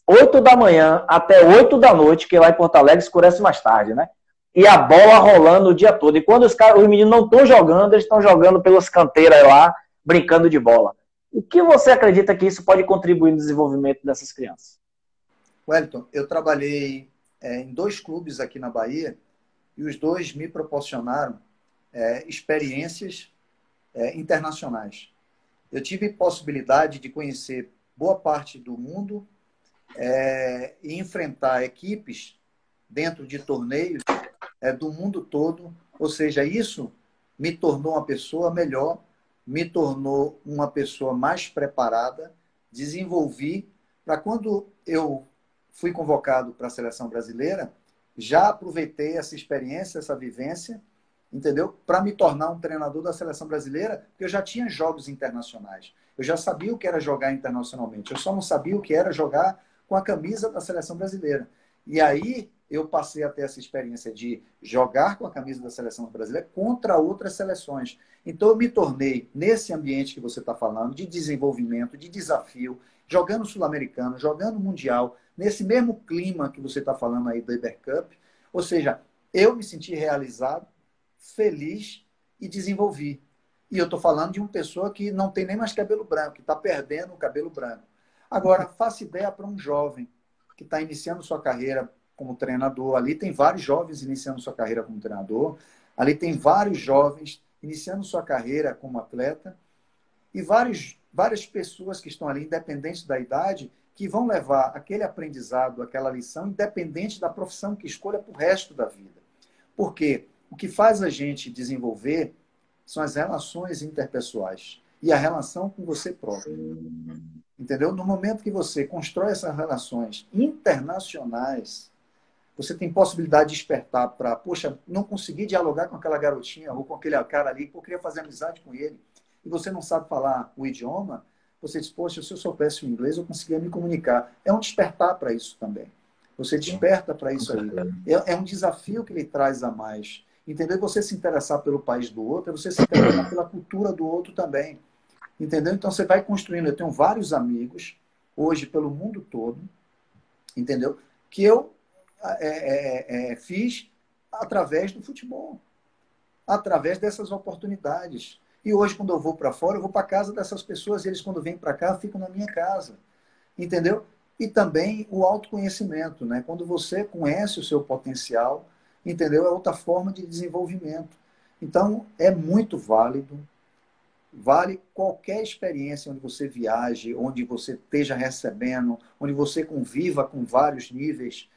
8 da manhã até 8 da noite, que lá em Porto Alegre escurece mais tarde, né? E a bola rolando o dia todo. E quando os meninos não estão jogando, eles estão jogando pelas canteiras lá, brincando de bola. O que você acredita que isso pode contribuir no desenvolvimento dessas crianças? Wellington, eu trabalhei em 2 clubes aqui na Bahia e os 2 me proporcionaram experiências internacionais. Eu tive possibilidade de conhecer boa parte do mundo e enfrentar equipes dentro de torneios do mundo todo. Ou seja, isso me tornou uma pessoa melhor, me tornou uma pessoa mais preparada, desenvolvi para quando eu fui convocado para a seleção brasileira, já aproveitei essa experiência, essa vivência, entendeu? Para me tornar um treinador da seleção brasileira, porque eu já tinha jogos internacionais. Eu já sabia o que era jogar internacionalmente. Eu só não sabia o que era jogar com a camisa da seleção brasileira. E aí eu passei a ter essa experiência de jogar com a camisa da seleção brasileira contra outras seleções. Então eu me tornei, nesse ambiente que você está falando, de desenvolvimento, de desafio, jogando sul-americano, jogando mundial, nesse mesmo clima que você está falando aí da Ibercup. Ou seja, eu me senti realizado, feliz e desenvolvi. E eu estou falando de uma pessoa que não tem nem mais cabelo branco, que está perdendo o cabelo branco. Agora, faça ideia para um jovem que está iniciando sua carreira como treinador. Ali tem vários jovens iniciando sua carreira como treinador. Ali tem vários jovens iniciando sua carreira como atleta. E várias pessoas que estão ali, independente da idade, que vão levar aquele aprendizado, aquela lição, independente da profissão que escolha para o resto da vida. Porque o que faz a gente desenvolver são as relações interpessoais e a relação com você próprio. Entendeu? No momento que você constrói essas relações internacionais, você tem possibilidade de despertar para, poxa, não consegui dialogar com aquela garotinha ou com aquele cara ali, porque eu queria fazer amizade com ele, e você não sabe falar o idioma, você diz, poxa, se eu soubesse o inglês, eu conseguia me comunicar. É um despertar para isso também. Você desperta para isso aí. É um desafio que ele traz a mais. Entendeu? E você se interessar pelo país do outro, é você se interessar pela cultura do outro também. Entendeu? Então você vai construindo. Eu tenho vários amigos, hoje pelo mundo todo, entendeu? Que eu fiz através do futebol, através dessas oportunidades. E hoje, quando eu vou para fora, eu vou para casa dessas pessoas, e eles, quando vêm para cá, ficam na minha casa. Entendeu? E também o autoconhecimento, né? Quando você conhece o seu potencial, entendeu? É outra forma de desenvolvimento. Então, é muito válido. Vale qualquer experiência onde você viaje, onde você esteja recebendo, onde você conviva com vários níveis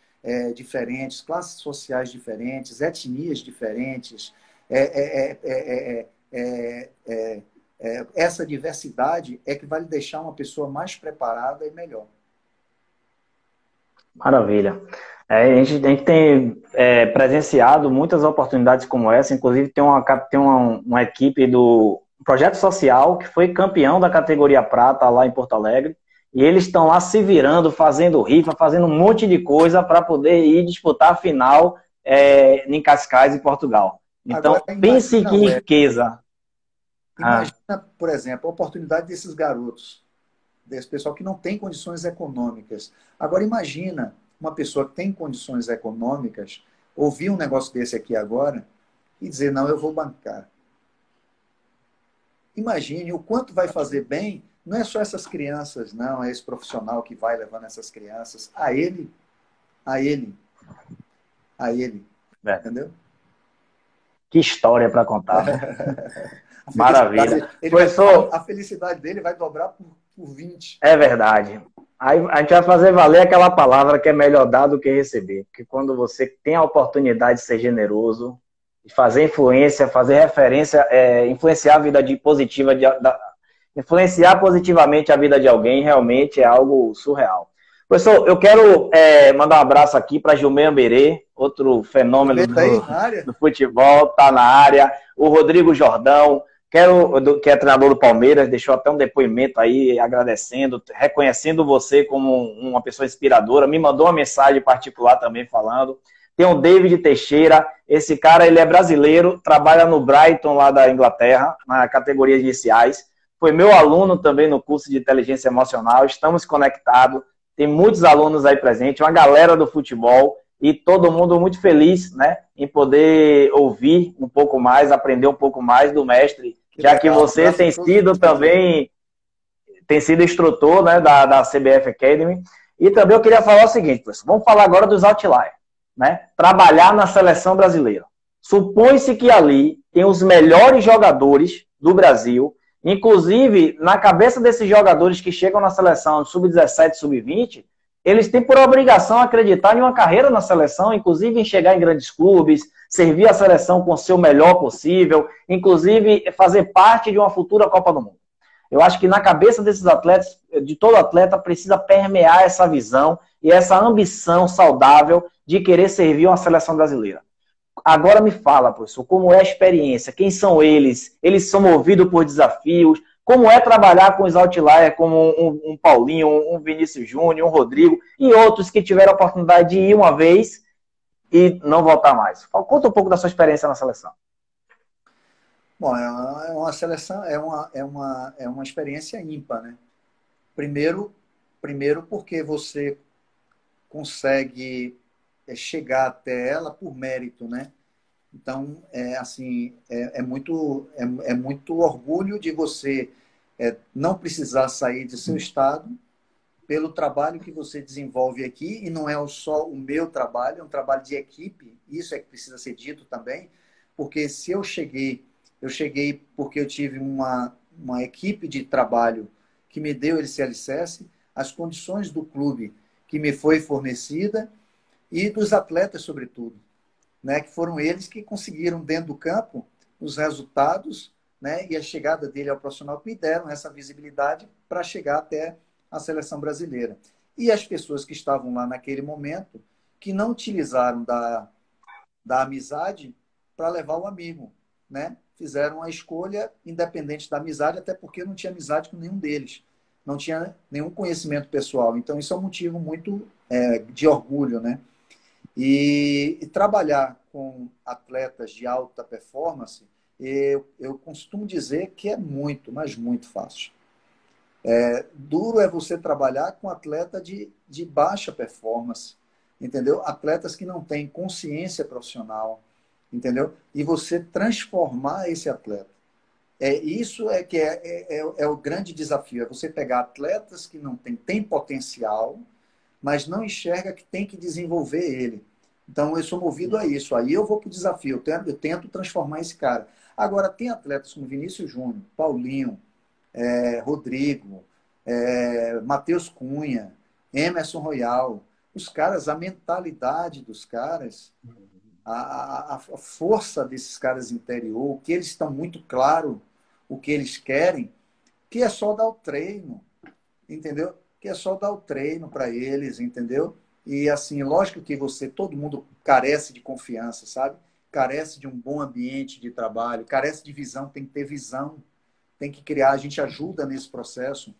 diferentes, classes sociais diferentes, etnias diferentes, essa diversidade é que vai lhe deixar uma pessoa mais preparada e melhor. Maravilha. A gente tem presenciado muitas oportunidades como essa, inclusive tem uma equipe do Projeto Social que foi campeão da categoria prata lá em Porto Alegre, e eles estão lá se virando, fazendo rifa, fazendo um monte de coisa para poder ir disputar a final em Cascais, em Portugal. Agora, Então, pense imagina, que riqueza. Ah, imagina, por exemplo, a oportunidade desses garotos, desse pessoal que não tem condições econômicas. Agora, imagina uma pessoa que tem condições econômicas ouvir um negócio desse aqui agora e dizer, não, eu vou bancar. Imagine o quanto vai fazer bem, não é só essas crianças, não, é esse profissional que vai levando essas crianças, a ele, a ele, a ele, é. entendeu? Que história para contar, né? A Maravilha. felicidade, Professor, a felicidade dele vai dobrar por 20. é verdade. Aí a gente vai fazer valer aquela palavra que é melhor dar do que receber. Porque quando você tem a oportunidade de ser generoso, de fazer influência, fazer referência, influenciar a vida positiva, influenciar positivamente a vida de alguém, realmente é algo surreal. Professor, eu quero mandar um abraço aqui para Gilmar Berê, outro fenômeno Tá aí na área? do futebol, está na área. O Rodrigo Jordão, que é treinador do Palmeiras, deixou até um depoimento aí agradecendo, reconhecendo você como uma pessoa inspiradora, me mandou uma mensagem particular também falando. Tem o David Teixeira, esse cara ele é brasileiro, trabalha no Brighton lá da Inglaterra, na categoria de iniciais, foi meu aluno também no curso de inteligência emocional, estamos conectados, tem muitos alunos aí presentes, uma galera do futebol, e todo mundo muito feliz, né, em poder ouvir um pouco mais, aprender um pouco mais do mestre, já que você tem sido também, tem sido instrutor, né, da CBF Academy. E também eu queria falar o seguinte, pessoal, vamos falar agora dos outliers, né, trabalhar na seleção brasileira. Supõe-se que ali tem os melhores jogadores do Brasil, inclusive na cabeça desses jogadores que chegam na seleção sub-17, sub-20, eles têm por obrigação acreditar em uma carreira na seleção, inclusive em chegar em grandes clubes, servir a seleção com o seu melhor possível, inclusive fazer parte de uma futura Copa do Mundo. Eu acho que na cabeça desses atletas, de todo atleta, precisa permear essa visão e essa ambição saudável de querer servir uma seleção brasileira. Agora me fala, professor, como é a experiência? Quem são eles? Eles são movidos por desafios? Como é trabalhar com os outliers como um Paulinho, um Vinícius Júnior, um Rodrigo e outros que tiveram a oportunidade de ir uma vez e não voltar mais? Conta um pouco da sua experiência na seleção. Bom, é uma seleção, é uma experiência ímpar, né? Primeiro porque você consegue chegar até ela por mérito, né? Então, muito orgulho de você não precisar sair de seu estado pelo trabalho que você desenvolve aqui, e não é só o meu trabalho, é um trabalho de equipe, isso é que precisa ser dito também, porque se eu cheguei porque eu tive uma equipe de trabalho que me deu esse alicerce, as condições do clube que me foi fornecida e dos atletas, sobretudo, né, que foram eles que conseguiram, dentro do campo, os resultados, né, e a chegada dele ao profissional que me deram essa visibilidade para chegar até a seleção brasileira. E as pessoas que estavam lá naquele momento, que não utilizaram da amizade para levar o amigo, né? Fizeram a escolha independente da amizade, até porque não tinha amizade com nenhum deles. Não tinha nenhum conhecimento pessoal. Então, isso é um motivo muito de orgulho, né? E trabalhar com atletas de alta performance, eu costumo dizer que é muito, mas muito fácil. Duro é você trabalhar com atleta de baixa performance, entendeu? Atletas que não têm consciência profissional, entendeu? E você transformar esse atleta. Isso que é o grande desafio, é você pegar atletas que não têm potencial, mas não enxerga que tem que desenvolver ele. Então, eu sou movido a isso. Aí eu vou para o desafio, eu tento transformar esse cara. Agora, tem atletas como Vinícius Júnior, Paulinho, Rodrigo, Matheus Cunha, Emerson Royal. Os caras, a mentalidade dos caras a força desses caras interior, o que eles estão muito claro, o que eles querem, que é só dar o treino, entendeu? Que é só dar o treino para eles, entendeu? E assim, lógico que todo mundo carece de confiança, sabe? Carece de um bom ambiente de trabalho, carece de visão, tem que ter visão, tem que criar, a gente ajuda nesse processo.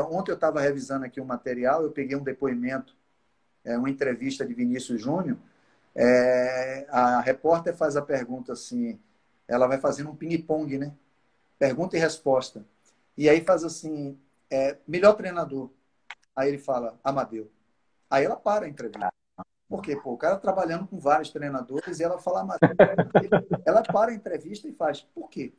Ontem eu estava revisando aqui um material, eu peguei um depoimento, uma entrevista de Vinícius Júnior, a repórter faz a pergunta assim, ela vai fazendo um ping-pong, né? Pergunta e resposta. E aí faz assim, melhor treinador. Aí ele fala, Amadeu. Aí ela para a entrevista. Por quê? Pô, o cara trabalhando com vários treinadores e ela fala Amadeu. Ela para a entrevista e faz, por quê?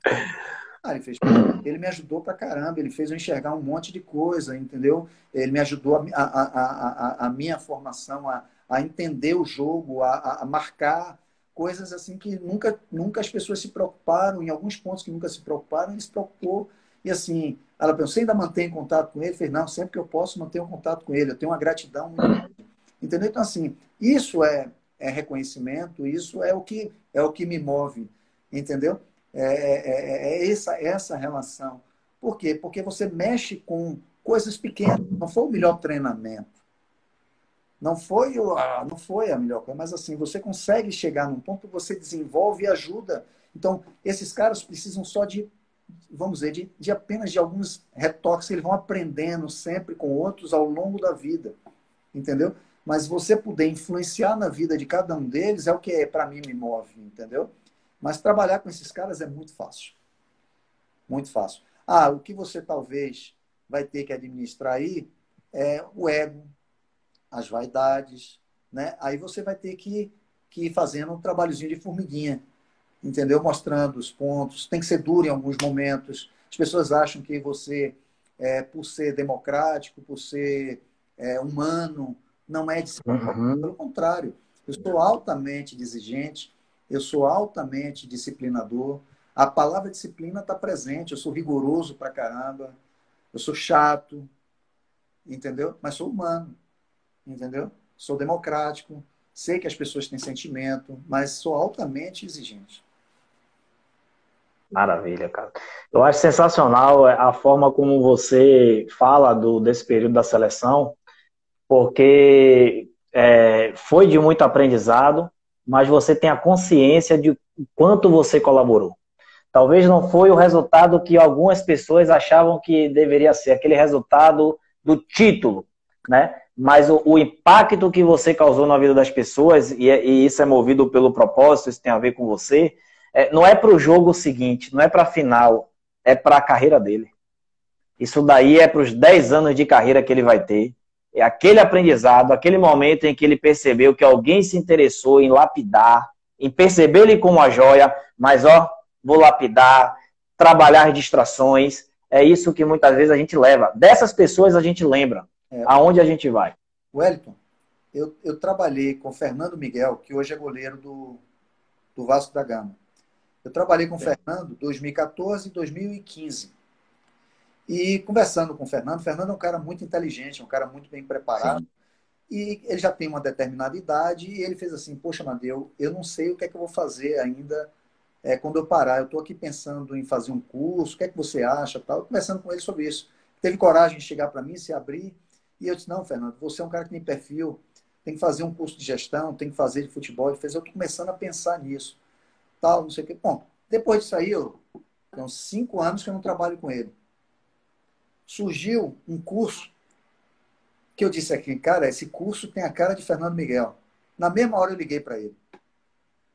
Ele fez, ele me ajudou pra caramba, ele fez eu enxergar um monte de coisa, entendeu? Ele me ajudou a minha formação, a entender o jogo, a marcar coisas assim que nunca as pessoas se preocuparam, em alguns pontos que nunca se preocuparam, ele se preocupou. E assim, ela pensou, você ainda mantém contato com ele? Eu falei, não, sempre que eu posso manter contato com ele, eu tenho uma gratidão muito grande. Entendeu? Então, assim, isso é reconhecimento, isso é o que me move, entendeu? Essa relação. Por quê? Porque você mexe com coisas pequenas. Não foi o melhor treinamento. Não foi a melhor coisa, mas assim, você consegue chegar num ponto que você desenvolve e ajuda. Então, esses caras precisam só de, vamos dizer, de apenas de alguns retoques que eles vão aprendendo sempre com outros ao longo da vida. Entendeu? Mas você poder influenciar na vida de cada um deles é o que para mim me move, entendeu? Mas trabalhar com esses caras é muito fácil. Muito fácil. O que você talvez vai ter que administrar aí é o ego, as vaidades, né? Aí você vai ter que ir fazendo um trabalhozinho de formiguinha, entendeu? Mostrando os pontos. Tem que ser duro em alguns momentos. As pessoas acham que você, por ser democrático, por ser humano, não é disciplinado. Pelo contrário, eu sou altamente exigente, eu sou altamente disciplinador. A palavra disciplina está presente. Eu sou rigoroso pra caramba, eu sou chato, entendeu? Mas sou humano, entendeu? Sou democrático, sei que as pessoas têm sentimento, mas sou altamente exigente. Maravilha, cara. Eu acho sensacional a forma como você fala desse período da seleção, porque foi de muito aprendizado, mas você tem a consciência de quanto você colaborou. Talvez não foi o resultado que algumas pessoas achavam que deveria ser, aquele resultado do título, né? Mas o impacto que você causou na vida das pessoas, e isso é movido pelo propósito, isso tem a ver com você, não é para o jogo seguinte, não é para a final, é para a carreira dele. Isso daí é para os 10 anos de carreira que ele vai ter. É aquele aprendizado, aquele momento em que ele percebeu que alguém se interessou em lapidar, em perceber ele como uma joia, mas vou lapidar, trabalhar as distrações. É isso que muitas vezes a gente leva. Dessas pessoas a gente lembra aonde a gente vai. Wellington, eu trabalhei com Fernando Miguel, que hoje é goleiro do Vasco da Gama. Eu trabalhei com o Fernando em 2014 e 2015. E conversando com o Fernando é um cara muito inteligente, um cara muito bem preparado. Sim. E ele já tem uma determinada idade e ele fez assim, poxa, Amadeu, eu não sei o que é que eu vou fazer ainda quando eu parar. Eu estou aqui pensando em fazer um curso, o que é que você acha? Tal. Eu conversando com ele sobre isso. Teve coragem de chegar para mim, se abrir. E eu disse, não, Fernando, você é um cara que tem perfil, tem que fazer um curso de gestão, tem que fazer de futebol. Ele fez, eu estou começando a pensar nisso. Tal, não sei o quê. Bom, depois disso aí, tem uns 5 anos que eu não trabalho com ele. Surgiu um curso que eu disse aqui, cara, esse curso tem a cara de Fernando Miguel. Na mesma hora eu liguei para ele.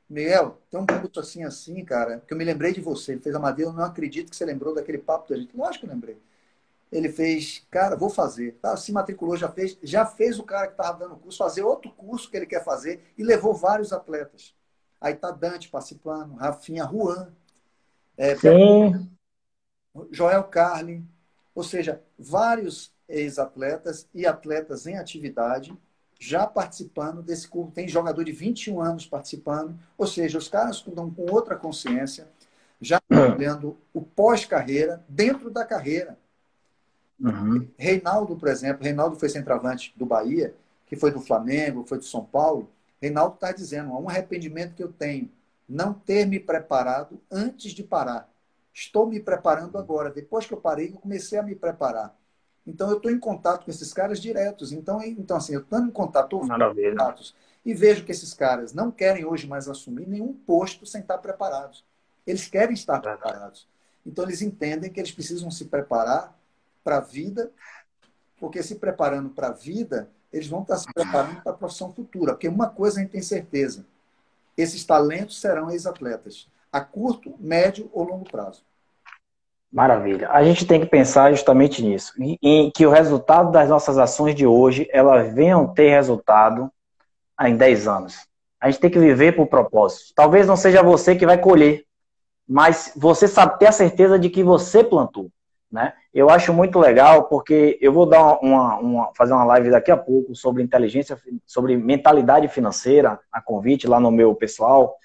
Miguel, tem um curso assim, assim, cara, que eu me lembrei de você. Ele fez, Amadeu, eu não acredito que você lembrou daquele papo da gente. Lógico que eu lembrei. Ele fez, cara, vou fazer. Tá, se matriculou, já fez o cara que estava dando o curso, fazer outro curso que ele quer fazer e levou vários atletas. Aí tá Dante participando, Rafinha, Juan, Joel Carli, ou seja, vários ex-atletas e atletas em atividade já participando desse curso. Tem jogador de 21 anos participando, ou seja, os caras estudam com outra consciência, já olhando o pós-carreira dentro da carreira. Reinaldo, por exemplo, Reinaldo foi centroavante do Bahia, que foi do Flamengo, foi do São Paulo. Reinaldo está dizendo, um arrependimento que eu tenho, não ter me preparado antes de parar. Estou me preparando agora. Depois que eu parei, eu comecei a me preparar. Então, eu estou em contato com esses caras diretos. Então assim, eu estou em contato, ouvindo contatos, e vejo que esses caras não querem hoje mais assumir nenhum posto sem estar preparados. Eles querem estar preparados. Então, eles entendem que eles precisam se preparar para a vida, porque se preparando para a vida, eles vão estar se preparando para a profissão futura. Porque uma coisa a gente tem certeza, esses talentos serão ex-atletas, a curto, médio ou longo prazo. Maravilha. A gente tem que pensar justamente nisso, em que o resultado das nossas ações de hoje, elas venham ter resultado em 10 anos. A gente tem que viver por propósito. Talvez não seja você que vai colher, mas você sabe ter a certeza de que você plantou, né? Eu acho muito legal, porque eu vou dar fazer uma live daqui a pouco sobre inteligência, sobre mentalidade financeira, a convite lá no meu pessoal.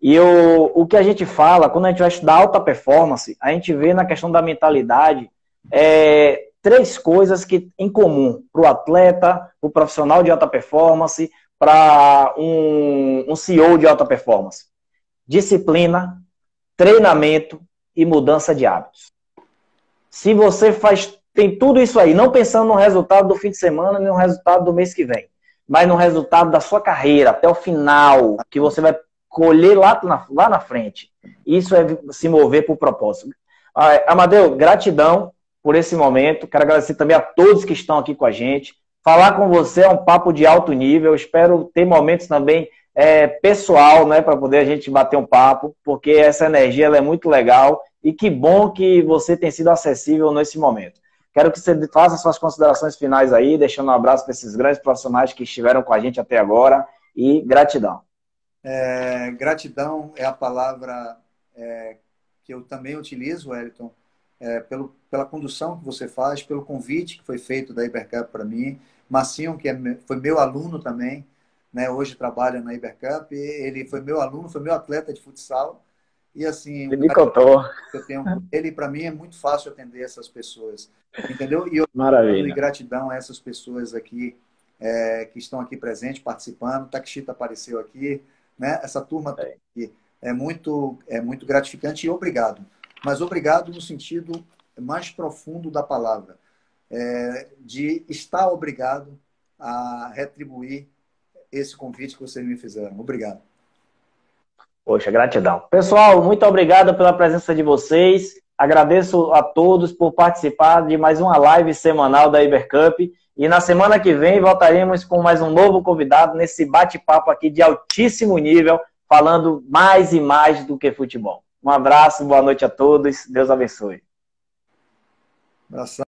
E o que a gente fala, quando a gente vai estudar alta performance, a gente vê na questão da mentalidade 3 coisas que em comum para o atleta, para o profissional de alta performance, para um CEO de alta performance: disciplina, treinamento e mudança de hábitos. Se você tem tudo isso aí, não pensando no resultado do fim de semana, nem no resultado do mês que vem, mas no resultado da sua carreira, até o final, que você vai colher lá na frente. Isso é se mover por propósito. Amadeu, gratidão por esse momento. Quero agradecer também a todos que estão aqui com a gente. Falar com você é um papo de alto nível. Espero ter momentos também pessoal, né, para poder a gente bater um papo, porque essa energia ela é muito legal e que bom que você tem sido acessível nesse momento. Quero que você faça suas considerações finais aí, deixando um abraço para esses grandes profissionais que estiveram com a gente até agora e gratidão. Gratidão é a palavra que eu também utilizo, Wellington, pela condução que você faz, pelo convite que foi feito da Ibercup para mim. Marcinho, que foi meu aluno também, né, hoje trabalha na Ibercup, ele foi meu aluno, foi meu atleta de futsal, e assim, ele me contou. Eu tenho ele, para mim é muito fácil atender essas pessoas, entendeu? E eu Maravilha. gratidão a essas pessoas aqui que estão aqui presentes, participando. Takshita apareceu aqui, né? Essa turma aqui é muito gratificante e obrigado. Mas obrigado no sentido mais profundo da palavra, de estar obrigado a retribuir esse convite que vocês me fizeram. Obrigado. Poxa, gratidão. Pessoal, muito obrigado pela presença de vocês. Agradeço a todos por participar de mais uma live semanal da Ibercup. E na semana que vem voltaremos com mais um novo convidado nesse bate-papo aqui de altíssimo nível, falando mais e mais do que futebol. Um abraço, boa noite a todos. Deus abençoe. Abração.